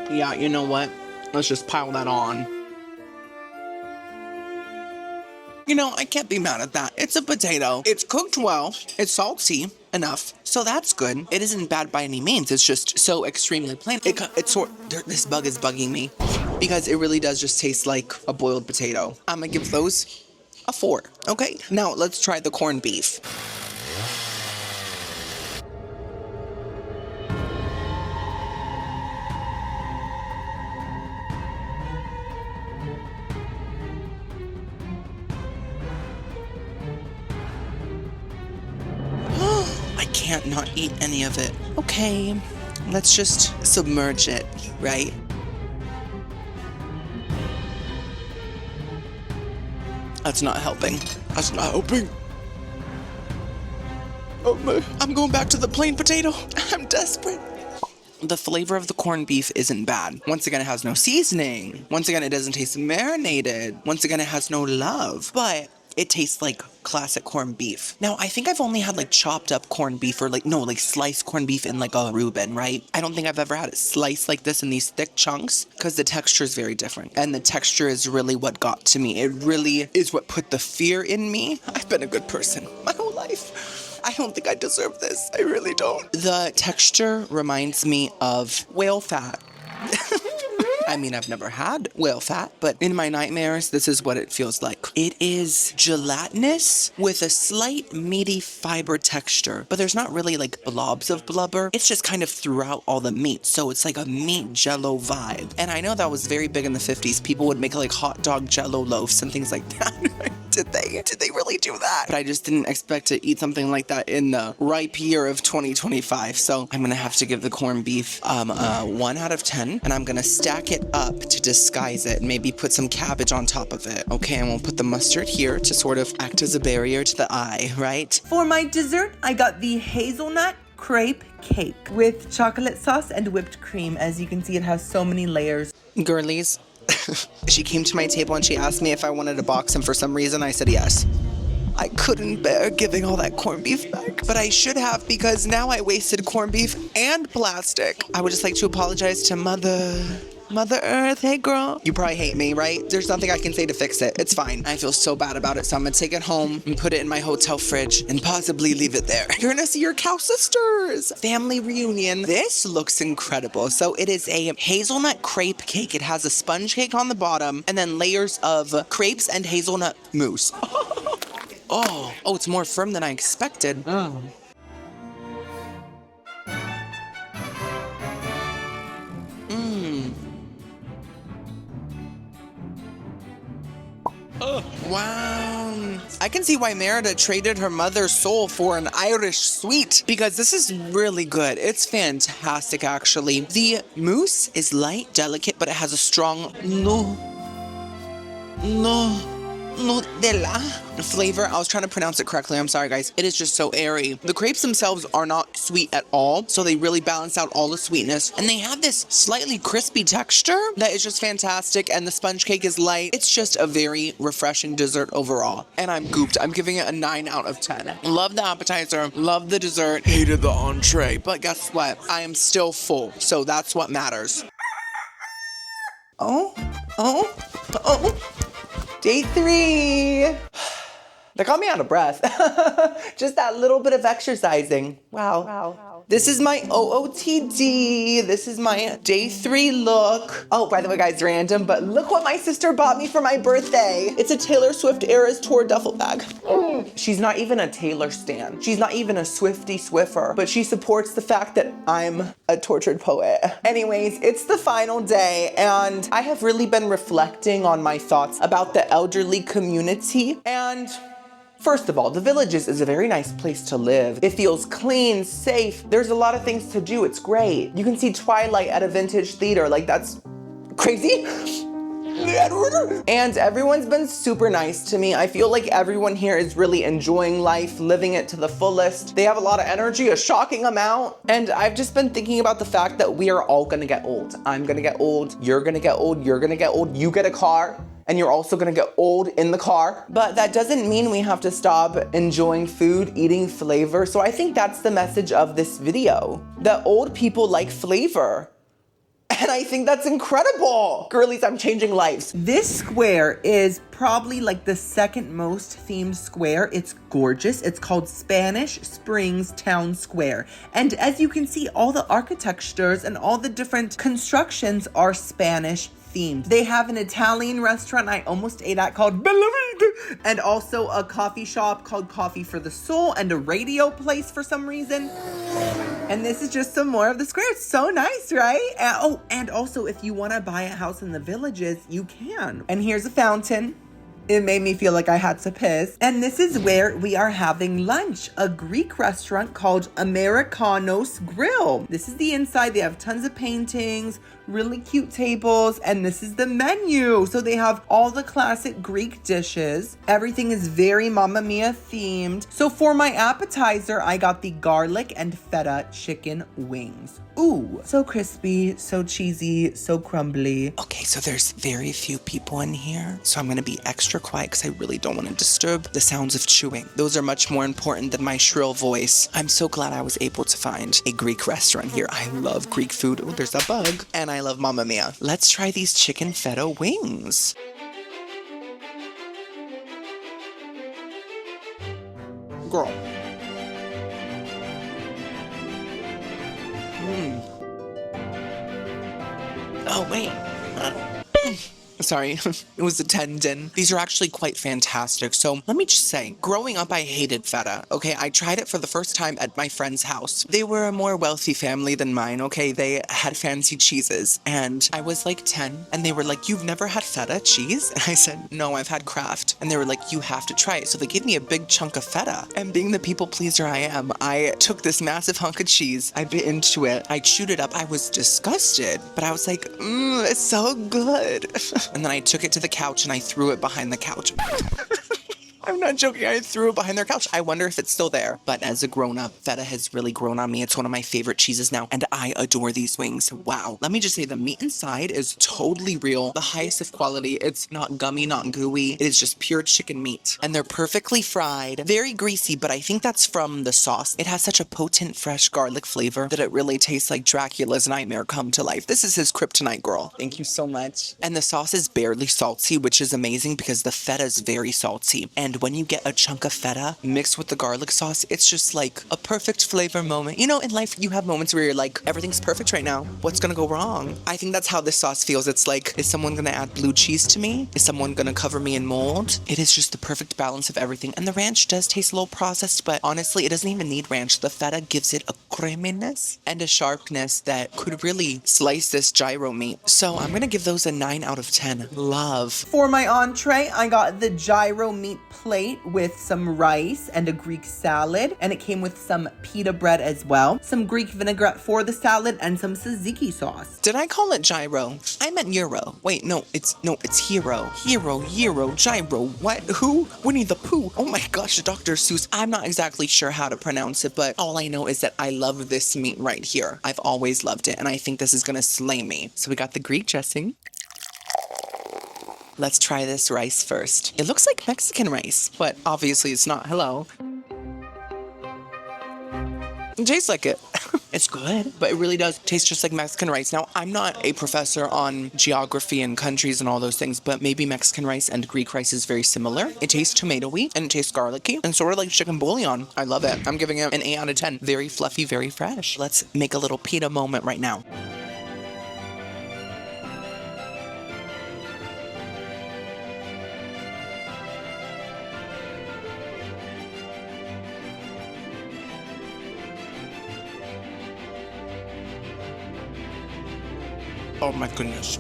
Yeah, you know what? Let's just pile that on. You know, I can't be mad at that. It's a potato. It's cooked well. It's salty enough. So that's good. It isn't bad by any means. It's just so extremely plain. This bug is bugging me because it really does just taste like a boiled potato. I'm gonna give those a 4. Okay, now let's try the corned beef. I can't not eat any of it. Okay, let's just submerge it, right? That's not helping. That's not helping. Oh, I'm going back to the plain potato. I'm desperate. The flavor of the corned beef isn't bad. Once again, it has no seasoning. Once again, it doesn't taste marinated. Once again, it has no love. But it tastes like classic corned beef. Now, I think I've only had like chopped up corned beef or like sliced corned beef in like a Reuben, right? I don't think I've ever had it sliced like this in these thick chunks because the texture is very different. And the texture is really what got to me. It really is what put the fear in me. I've been a good person my whole life. I don't think I deserve this. I really don't. The texture reminds me of whale fat. I mean, I've never had whale fat, but in my nightmares, this is what it feels like. It is gelatinous with a slight meaty fiber texture, but there's not really like blobs of blubber. It's just kind of throughout all the meat. So it's like a meat jello vibe. And I know that was very big in the 50s. People would make like hot dog jello loaves and things like that. Did they really do that? But I just didn't expect to eat something like that in the ripe year of 2025. So I'm gonna have to give the corned beef 1 out of 10, and I'm gonna stack it up to disguise it and maybe put some cabbage on top of it. Okay, and we'll put the mustard here to sort of act as a barrier to the eye, right? For my dessert, I got the hazelnut crepe cake with chocolate sauce and whipped cream. As you can see, it has so many layers. Girlies, she came to my table and she asked me if I wanted a box, and for some reason I said yes. I couldn't bear giving all that corned beef back, but I should have, because now I wasted corned beef and plastic. I would just like to apologize to Mother Earth. Hey girl, you probably hate me, right? There's nothing I can say to fix it. It's fine. I feel so bad about it, so I'm gonna take it home and put it in my hotel fridge and possibly leave it there. You're gonna see your cow sisters. Family reunion. This looks incredible. So it is a hazelnut crepe cake. It has a sponge cake on the bottom and then layers of crepes and hazelnut mousse. Oh, it's more firm than I expected. Wow. I can see why Merida traded her mother's soul for an Irish sweet, because this is really good. It's fantastic, actually. The mousse is light, delicate, but it has a strong Nutella flavor. I was trying to pronounce it correctly. I'm sorry, guys. It is just so airy. The crepes themselves are not sweet at all, so they really balance out all the sweetness. And they have this slightly crispy texture that is just fantastic, and the sponge cake is light. It's just a very refreshing dessert overall. And I'm gooped. I'm giving it a 9 out of 10. Love the appetizer, love the dessert, hated the entree. But guess what? I am still full, so that's what matters. Oh. Day 3. That got me out of breath. Just that little bit of exercising. Wow. This is my OOTD. This is my day 3 look. Oh, by the way, guys, random, but look what my sister bought me for my birthday. It's a Taylor Swift Eras Tour duffel bag. She's not even a Taylor stan. She's not even a Swiftie Swiffer, but she supports the fact that I'm a tortured poet. Anyways, it's the final day, and I have really been reflecting on my thoughts about the elderly community. And first of all, the Villages is a very nice place to live. It feels clean, safe. There's a lot of things to do. It's great. You can see Twilight at a vintage theater. Like, that's crazy. And everyone's been super nice to me. I feel like everyone here is really enjoying life, living it to the fullest. They have a lot of energy, a shocking amount. And I've just been thinking about the fact that we are all gonna get old. I'm gonna get old, you're gonna get old, you're gonna get old, you get a car, and you're also gonna get old in the car. But that doesn't mean we have to stop enjoying food, eating flavor. So I think that's the message of this video, that old people like flavor. And I think that's incredible. Girlies, I'm changing lives. This square is probably like the second most themed square. It's gorgeous. It's called Spanish Springs Town Square. And as you can see, all the architectures and all the different constructions are Spanish themed. They have an Italian restaurant I almost ate at called Bellavide, and also a coffee shop called Coffee for the Soul, and a radio place for some reason. And this is just some more of the square. It's so nice, right? And also, if you want to buy a house in the Villages, you can. And here's a fountain. It made me feel like I had to piss. And this is where we are having lunch, a Greek restaurant called Americanos Grill. This is the inside. They have tons of paintings, really cute tables, and this is the menu. So they have all the classic Greek dishes. Everything is very Mamma Mia themed. So for my appetizer, I got the garlic and feta chicken wings. Ooh, so crispy, so cheesy, so crumbly. Okay, so there's very few people in here, so I'm gonna be extra quiet because I really don't want to disturb the sounds of chewing. Those are much more important than my shrill voice. I'm so glad I was able to find a Greek restaurant here. I love Greek food. Oh, there's a bug. And I love Mamma Mia. Let's try these chicken feta wings. Girl. Oh, wait. Sorry, it was a tendon. These are actually quite fantastic. So let me just say, growing up, I hated feta. Okay, I tried it for the first time at my friend's house. They were a more wealthy family than mine. Okay, they had fancy cheeses, and I was like 10, and they were like, "You've never had feta cheese?" And I said, "No, I've had Kraft." And they were like, "You have to try it." So they gave me a big chunk of feta, and being the people pleaser I am, I took this massive hunk of cheese. I bit into it. I chewed it up. I was disgusted, but I was like, it's so good. And then I took it to the couch and I threw it behind the couch. I'm not joking, I threw it behind their couch. I wonder if it's still there. But as a grown-up, feta has really grown on me. It's one of my favorite cheeses now, and I adore these wings. Wow. Let me just say, the meat inside is totally real, the highest of quality. It's not gummy, not gooey. It is just pure chicken meat. And they're perfectly fried, very greasy, but I think that's from the sauce. It has such a potent, fresh garlic flavor that it really tastes like Dracula's nightmare come to life. This is his kryptonite, girl. Thank you so much. And the sauce is barely salty, which is amazing because the feta is very salty. And when you get a chunk of feta mixed with the garlic sauce, it's just like a perfect flavor moment. You know, in life, you have moments where you're like, everything's perfect right now. What's gonna go wrong? I think that's how this sauce feels. It's like, is someone gonna add blue cheese to me? Is someone gonna cover me in mold? It is just the perfect balance of everything. And the ranch does taste a little processed, but honestly, it doesn't even need ranch. The feta gives it a creaminess and a sharpness that could really slice this gyro meat. So I'm gonna give those a 9 out of 10. Love. For my entree, I got the gyro meat plate with some rice and a Greek salad, and it came with some pita bread as well, some Greek vinaigrette for the salad, and some tzatziki sauce. Did I call it gyro? I meant euro. Wait, no, it's hero. Hero, gyro. What? Who? Winnie the Pooh. Oh my gosh, Dr. Seuss. I'm not exactly sure how to pronounce it, but all I know is that I love this meat right here. I've always loved it, and I think this is gonna slay me. So we got the Greek dressing. Let's try this rice first. It looks like Mexican rice, but obviously it's not. Hello. It tastes like it. It's good, but it really does taste just like Mexican rice. Now, I'm not a professor on geography and countries and all those things, but maybe Mexican rice and Greek rice is very similar. It tastes tomatoey and it tastes garlicky and sort of like chicken bouillon. I love it. I'm giving it an 8 out of 10. Very fluffy, very fresh. Let's make a little pita moment right now. Oh my goodness.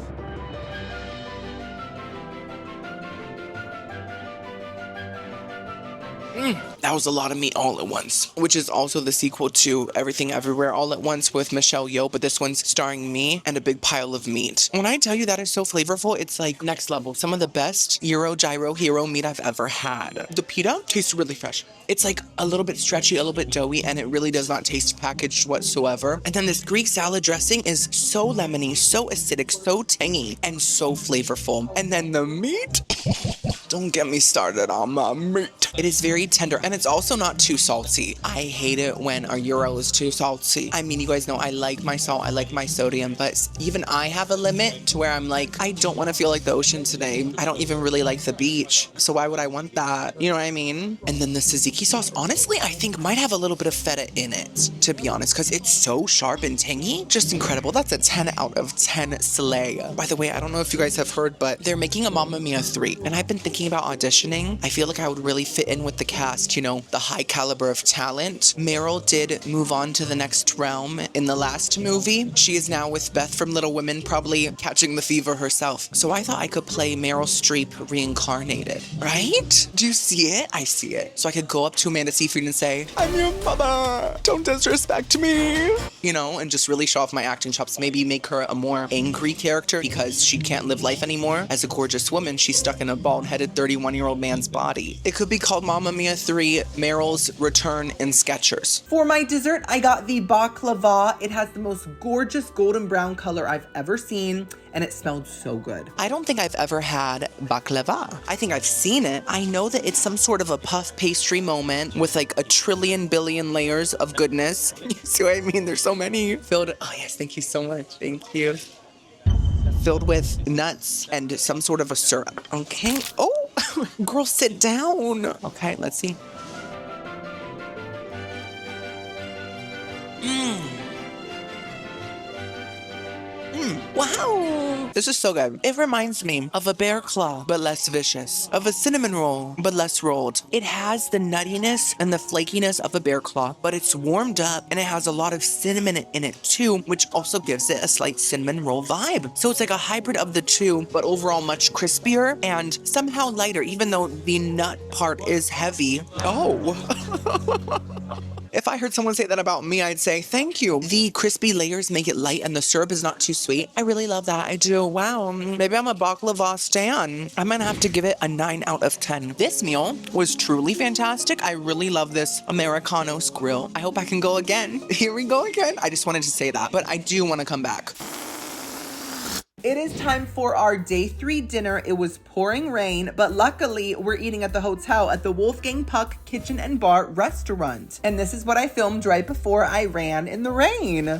That was a lot of meat all at once, which is also the sequel to Everything Everywhere All at Once with Michelle Yeoh, but this one's starring me and a big pile of meat. When I tell you that is so flavorful, it's like next level. Some of the best gyro hero meat I've ever had. The pita tastes really fresh. It's like a little bit stretchy, a little bit doughy, and it really does not taste packaged whatsoever. And then this Greek salad dressing is so lemony, so acidic, so tangy, and so flavorful. And then the meat, don't get me started on my meat. It is very tender, and it's also not too salty. I hate it when a gyro is too salty. I mean, you guys know I like my salt, I like my sodium, but even I have a limit to where I'm like, I don't want to feel like the ocean today. I don't even really like the beach, so why would I want that? You know what I mean? And then the tzatziki sauce, honestly, I think might have a little bit of feta in it, to be honest, because it's so sharp and tangy. Just incredible. That's a 10 out of 10 slay. By the way, I don't know if you guys have heard, but they're making a Mamma Mia 3, and I've been thinking about auditioning. I feel like I would really fit in with the cast, you know, the high caliber of talent. Meryl did move on to the next realm in the last movie. She is now with Beth from Little Women, probably catching the fever herself. So I thought I could play Meryl Streep reincarnated, right? Do you see it? I see it. So I could go up to Amanda Seyfried and say, I'm your mother, don't disrespect me. You know, and just really show off my acting chops. Maybe make her a more angry character because she can't live life anymore. As a gorgeous woman, she's stuck in a bald-headed 31-year-old man's body. It could be called Mamma Mia 3, Meryl's Return in Skechers. For my dessert, I got the baklava. It has the most gorgeous golden brown color I've ever seen, and it smelled so good. I don't think I've ever had baklava. I think I've seen it. I know that it's some sort of a puff pastry moment with like a trillion billion layers of goodness. You see what I mean? There's so many filled. Oh yes, thank you so much. Thank you. Filled with nuts and some sort of a syrup. Okay. Oh, girl, sit down. Okay, let's see. Wow. This is so good. It reminds me of a bear claw, but less vicious. Of a cinnamon roll, but less rolled. It has the nuttiness and the flakiness of a bear claw, but it's warmed up and it has a lot of cinnamon in it too, which also gives it a slight cinnamon roll vibe. So it's like a hybrid of the two, but overall much crispier and somehow lighter, even though the nut part is heavy. Oh. If I heard someone say that about me, I'd say, thank you. The crispy layers make it light and the syrup is not too sweet. I really love that. I do. Wow. Maybe I'm a baklava stan. I'm gonna have to give it a 9 out of 10. This meal was truly fantastic. I really love this Americanos grill. I hope I can go again. Here we go again. I just wanted to say that, but I do want to come back. It is time for our day 3 dinner. It was pouring rain, but luckily we're eating at the hotel at the Wolfgang Puck Kitchen and Bar restaurant. And this is what I filmed right before I ran in the rain.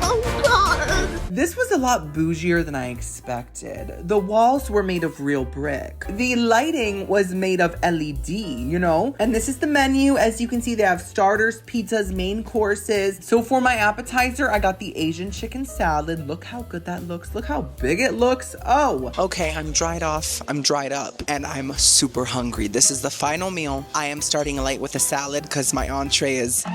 Oh God! This was a lot bougier than I expected. The walls were made of real brick. The lighting was made of LED, you know? And this is the menu. As you can see, they have starters, pizzas, main courses. So for my appetizer, I got the Asian chicken salad. Look how good that looks. Look how big it looks. Oh. Okay, I'm dried off, I'm dried up, and I'm super hungry. This is the final meal. I am starting light with a salad because my entree is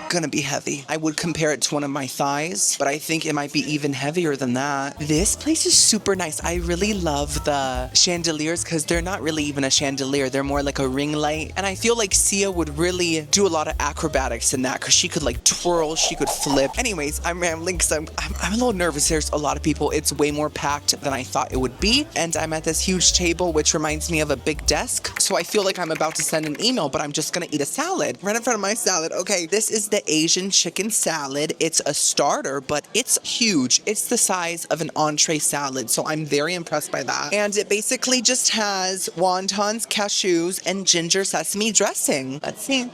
gonna be heavy. I would compare it to one of my thighs, but I think it might be even heavier than that. This place is super nice. I really love the chandeliers because they're not really even a chandelier. They're more like a ring light. And I feel like Sia would really do a lot of acrobatics in that because she could like twirl, she could flip. Anyways, I'm rambling because I'm a little nervous. There's a lot of people. It's way more packed than I thought it would be. And I'm at this huge table, which reminds me of a big desk. So I feel like I'm about to send an email, but I'm just gonna eat a salad right in front of my salad. Okay, this is the Asian chicken salad. It's a starter, but it's huge. It's the size of an entree salad, so I'm very impressed by that. And it basically just has wontons, cashews, and ginger sesame dressing. Let's see.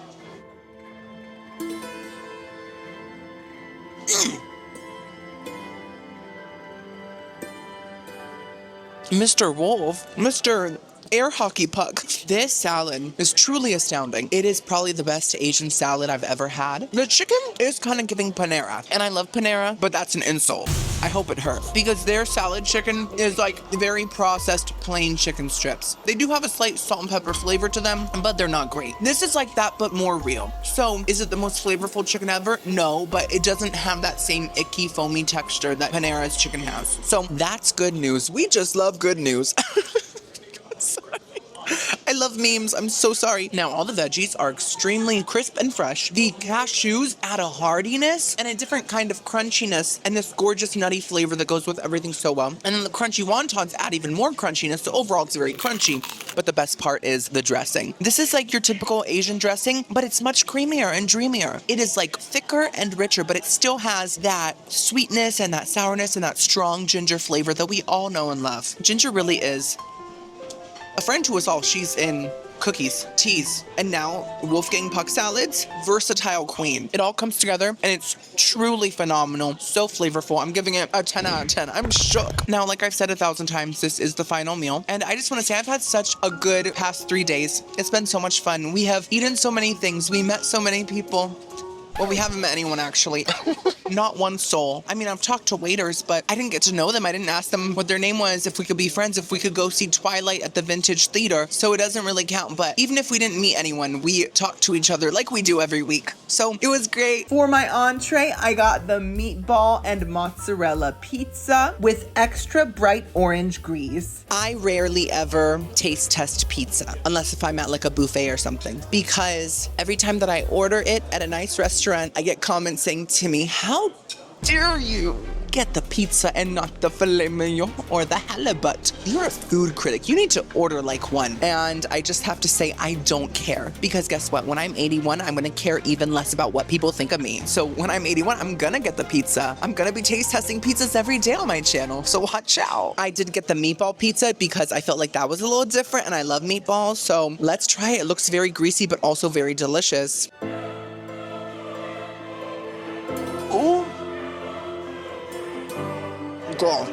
Mr. Wolf, Mr. Air hockey puck. This salad is truly astounding. It is probably the best Asian salad I've ever had. The chicken is kind of giving Panera, and I love Panera, but that's an insult. I hope it hurts because their salad chicken is like very processed plain chicken strips. They do have a slight salt and pepper flavor to them, but they're not great. This is like that, but more real. So is it the most flavorful chicken ever? No, but it doesn't have that same icky foamy texture that Panera's chicken has. So that's good news. We just love good news. Sorry. I love memes. I'm so sorry. Now, all the veggies are extremely crisp and fresh. The cashews add a hardiness and a different kind of crunchiness and this gorgeous nutty flavor that goes with everything so well. And then the crunchy wontons add even more crunchiness. So overall, it's very crunchy. But the best part is the dressing. This is like your typical Asian dressing, but it's much creamier and dreamier. It is like thicker and richer, but it still has that sweetness and that sourness and that strong ginger flavor that we all know and love. Ginger really is a friend to us all. She's in cookies, teas, and now Wolfgang Puck salads, versatile queen. It all comes together and it's truly phenomenal. So flavorful. I'm giving it a 10 out of 10. I'm shook. Now, like I've said 1,000 times, this is the final meal. And I just want to say I've had such a good past 3 days. It's been so much fun. We have eaten so many things. We met so many people. Well, we haven't met anyone, actually. Not one soul. I mean, I've talked to waiters, but I didn't get to know them. I didn't ask them what their name was, if we could be friends, if we could go see Twilight at the Vintage Theater. So it doesn't really count. But even if we didn't meet anyone, we talked to each other like we do every week. So it was great. For my entree, I got the meatball and mozzarella pizza with extra bright orange grease. I rarely ever taste test pizza, unless if I'm at like a buffet or something, because every time that I order it at a nice restaurant, I get comments saying, Timmy, how dare you get the pizza and not the filet mignon or the halibut? You're a food critic. You need to order like one. And I just have to say, I don't care. Because guess what? When I'm 81, I'm going to care even less about what people think of me. So when I'm 81, I'm going to get the pizza. I'm going to be taste testing pizzas every day on my channel. So watch out. I did get the meatball pizza because I felt like that was a little different and I love meatballs. So let's try it. It looks very greasy, but also very delicious. Ooh. Girl.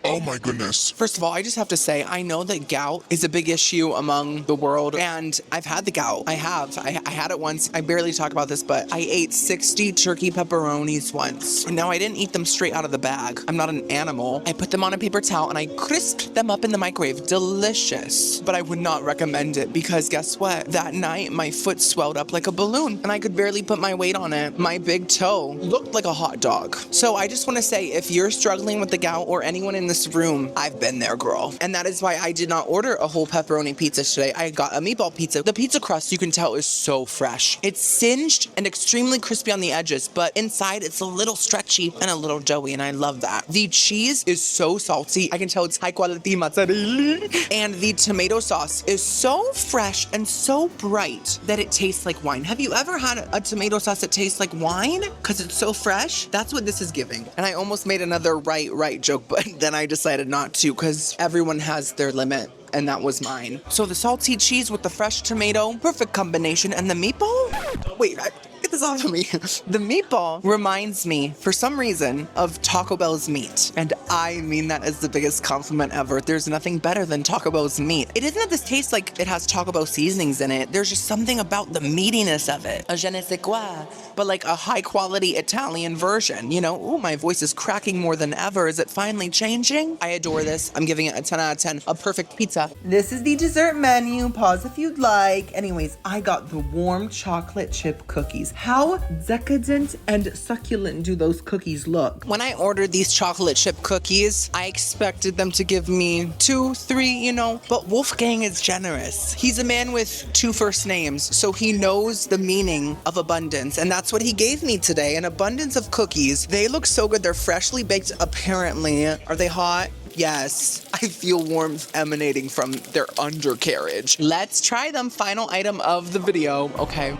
Oh my goodness. First of all, I just have to say, I know that gout is a big issue among the world, and I've had the gout. I had it once. I barely talk about this, but I ate 60 turkey pepperonis once. And now I didn't eat them straight out of the bag. I'm not an animal. I put them on a paper towel and I crisped them up in the microwave. Delicious. But I would not recommend it because guess what? That night, my foot swelled up like a balloon and I could barely put my weight on it. My big toe looked like a hot dog. So I just want to say, if you're struggling with the gout or anyone in this room, I've been there, girl. And that is why I did not order a whole pepperoni pizza today. I got a meatball pizza. The pizza crust, you can tell, is so fresh. It's singed and extremely crispy on the edges, but inside it's a little stretchy and a little doughy, and I love that. The cheese is so salty. I can tell it's high quality mozzarella. And the tomato sauce is so fresh and so bright that it tastes like wine. Have you ever had a tomato sauce that tastes like wine? Because it's so fresh. That's what this is giving. And I almost made another right joke, but then I decided not to because everyone has their limit. And that was mine. So the salty cheese with the fresh tomato, perfect combination. And the meatball? Wait, get this off of me. The meatball reminds me, for some reason, of Taco Bell's meat. And I mean that as the biggest compliment ever. There's nothing better than Taco Bell's meat. It isn't that this tastes like it has Taco Bell seasonings in it. There's just something about the meatiness of it. A je ne sais quoi. But like a high quality Italian version. You know, ooh, my voice is cracking more than ever. Is it finally changing? I adore this. I'm giving it a 10 out of 10. A perfect pizza. This is the dessert menu. Pause if you'd like. Anyways, I got the warm chocolate chip cookies. How decadent and succulent do those cookies look? When I ordered these chocolate chip cookies, I expected them to give me 2, 3, you know, but Wolfgang is generous. He's a man with 2 first names, so he knows the meaning of abundance, and that's what he gave me today, an abundance of cookies. They look so good. They're freshly baked, apparently. Are they hot? Yes, I feel warmth emanating from their undercarriage. Let's try them. Final item of the video. Okay.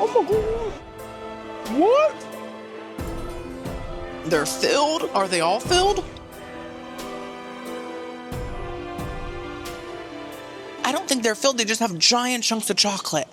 Oh my god. What? They're filled? Are they all filled? I don't think they're filled. They just have giant chunks of chocolate.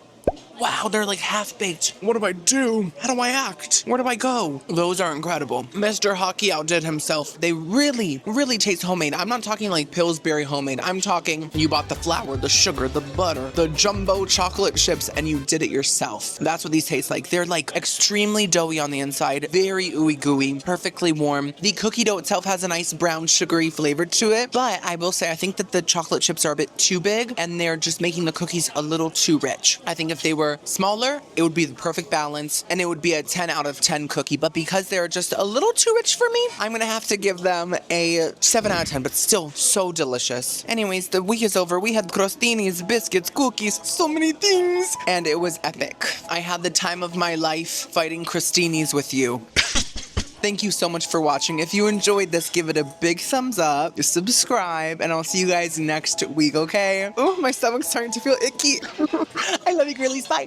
Wow, they're like half-baked. What do I do? How do I act? Where do I go? Those are incredible. Mr. Hockey outdid himself. They really, really taste homemade. I'm not talking like Pillsbury homemade. I'm talking you bought the flour, the sugar, the butter, the jumbo chocolate chips, and you did it yourself. That's what these taste like. They're like extremely doughy on the inside, very ooey gooey, perfectly warm. The cookie dough itself has a nice brown sugary flavor to it, but I will say I think that the chocolate chips are a bit too big and they're just making the cookies a little too rich. I think if they were smaller, it would be the perfect balance and it would be a 10 out of 10 cookie, but because they're just a little too rich for me, I'm gonna have to give them a 7 out of 10, but still so delicious. Anyways, the week is over. We had crostinis, biscuits, cookies, so many things, and it was epic. I had the time of my life fighting crostinis with you. Thank you so much for watching. If you enjoyed this, give it a big thumbs up, subscribe, and I'll see you guys next week, okay? Oh, my stomach's starting to feel icky. I love you, girlies. Bye.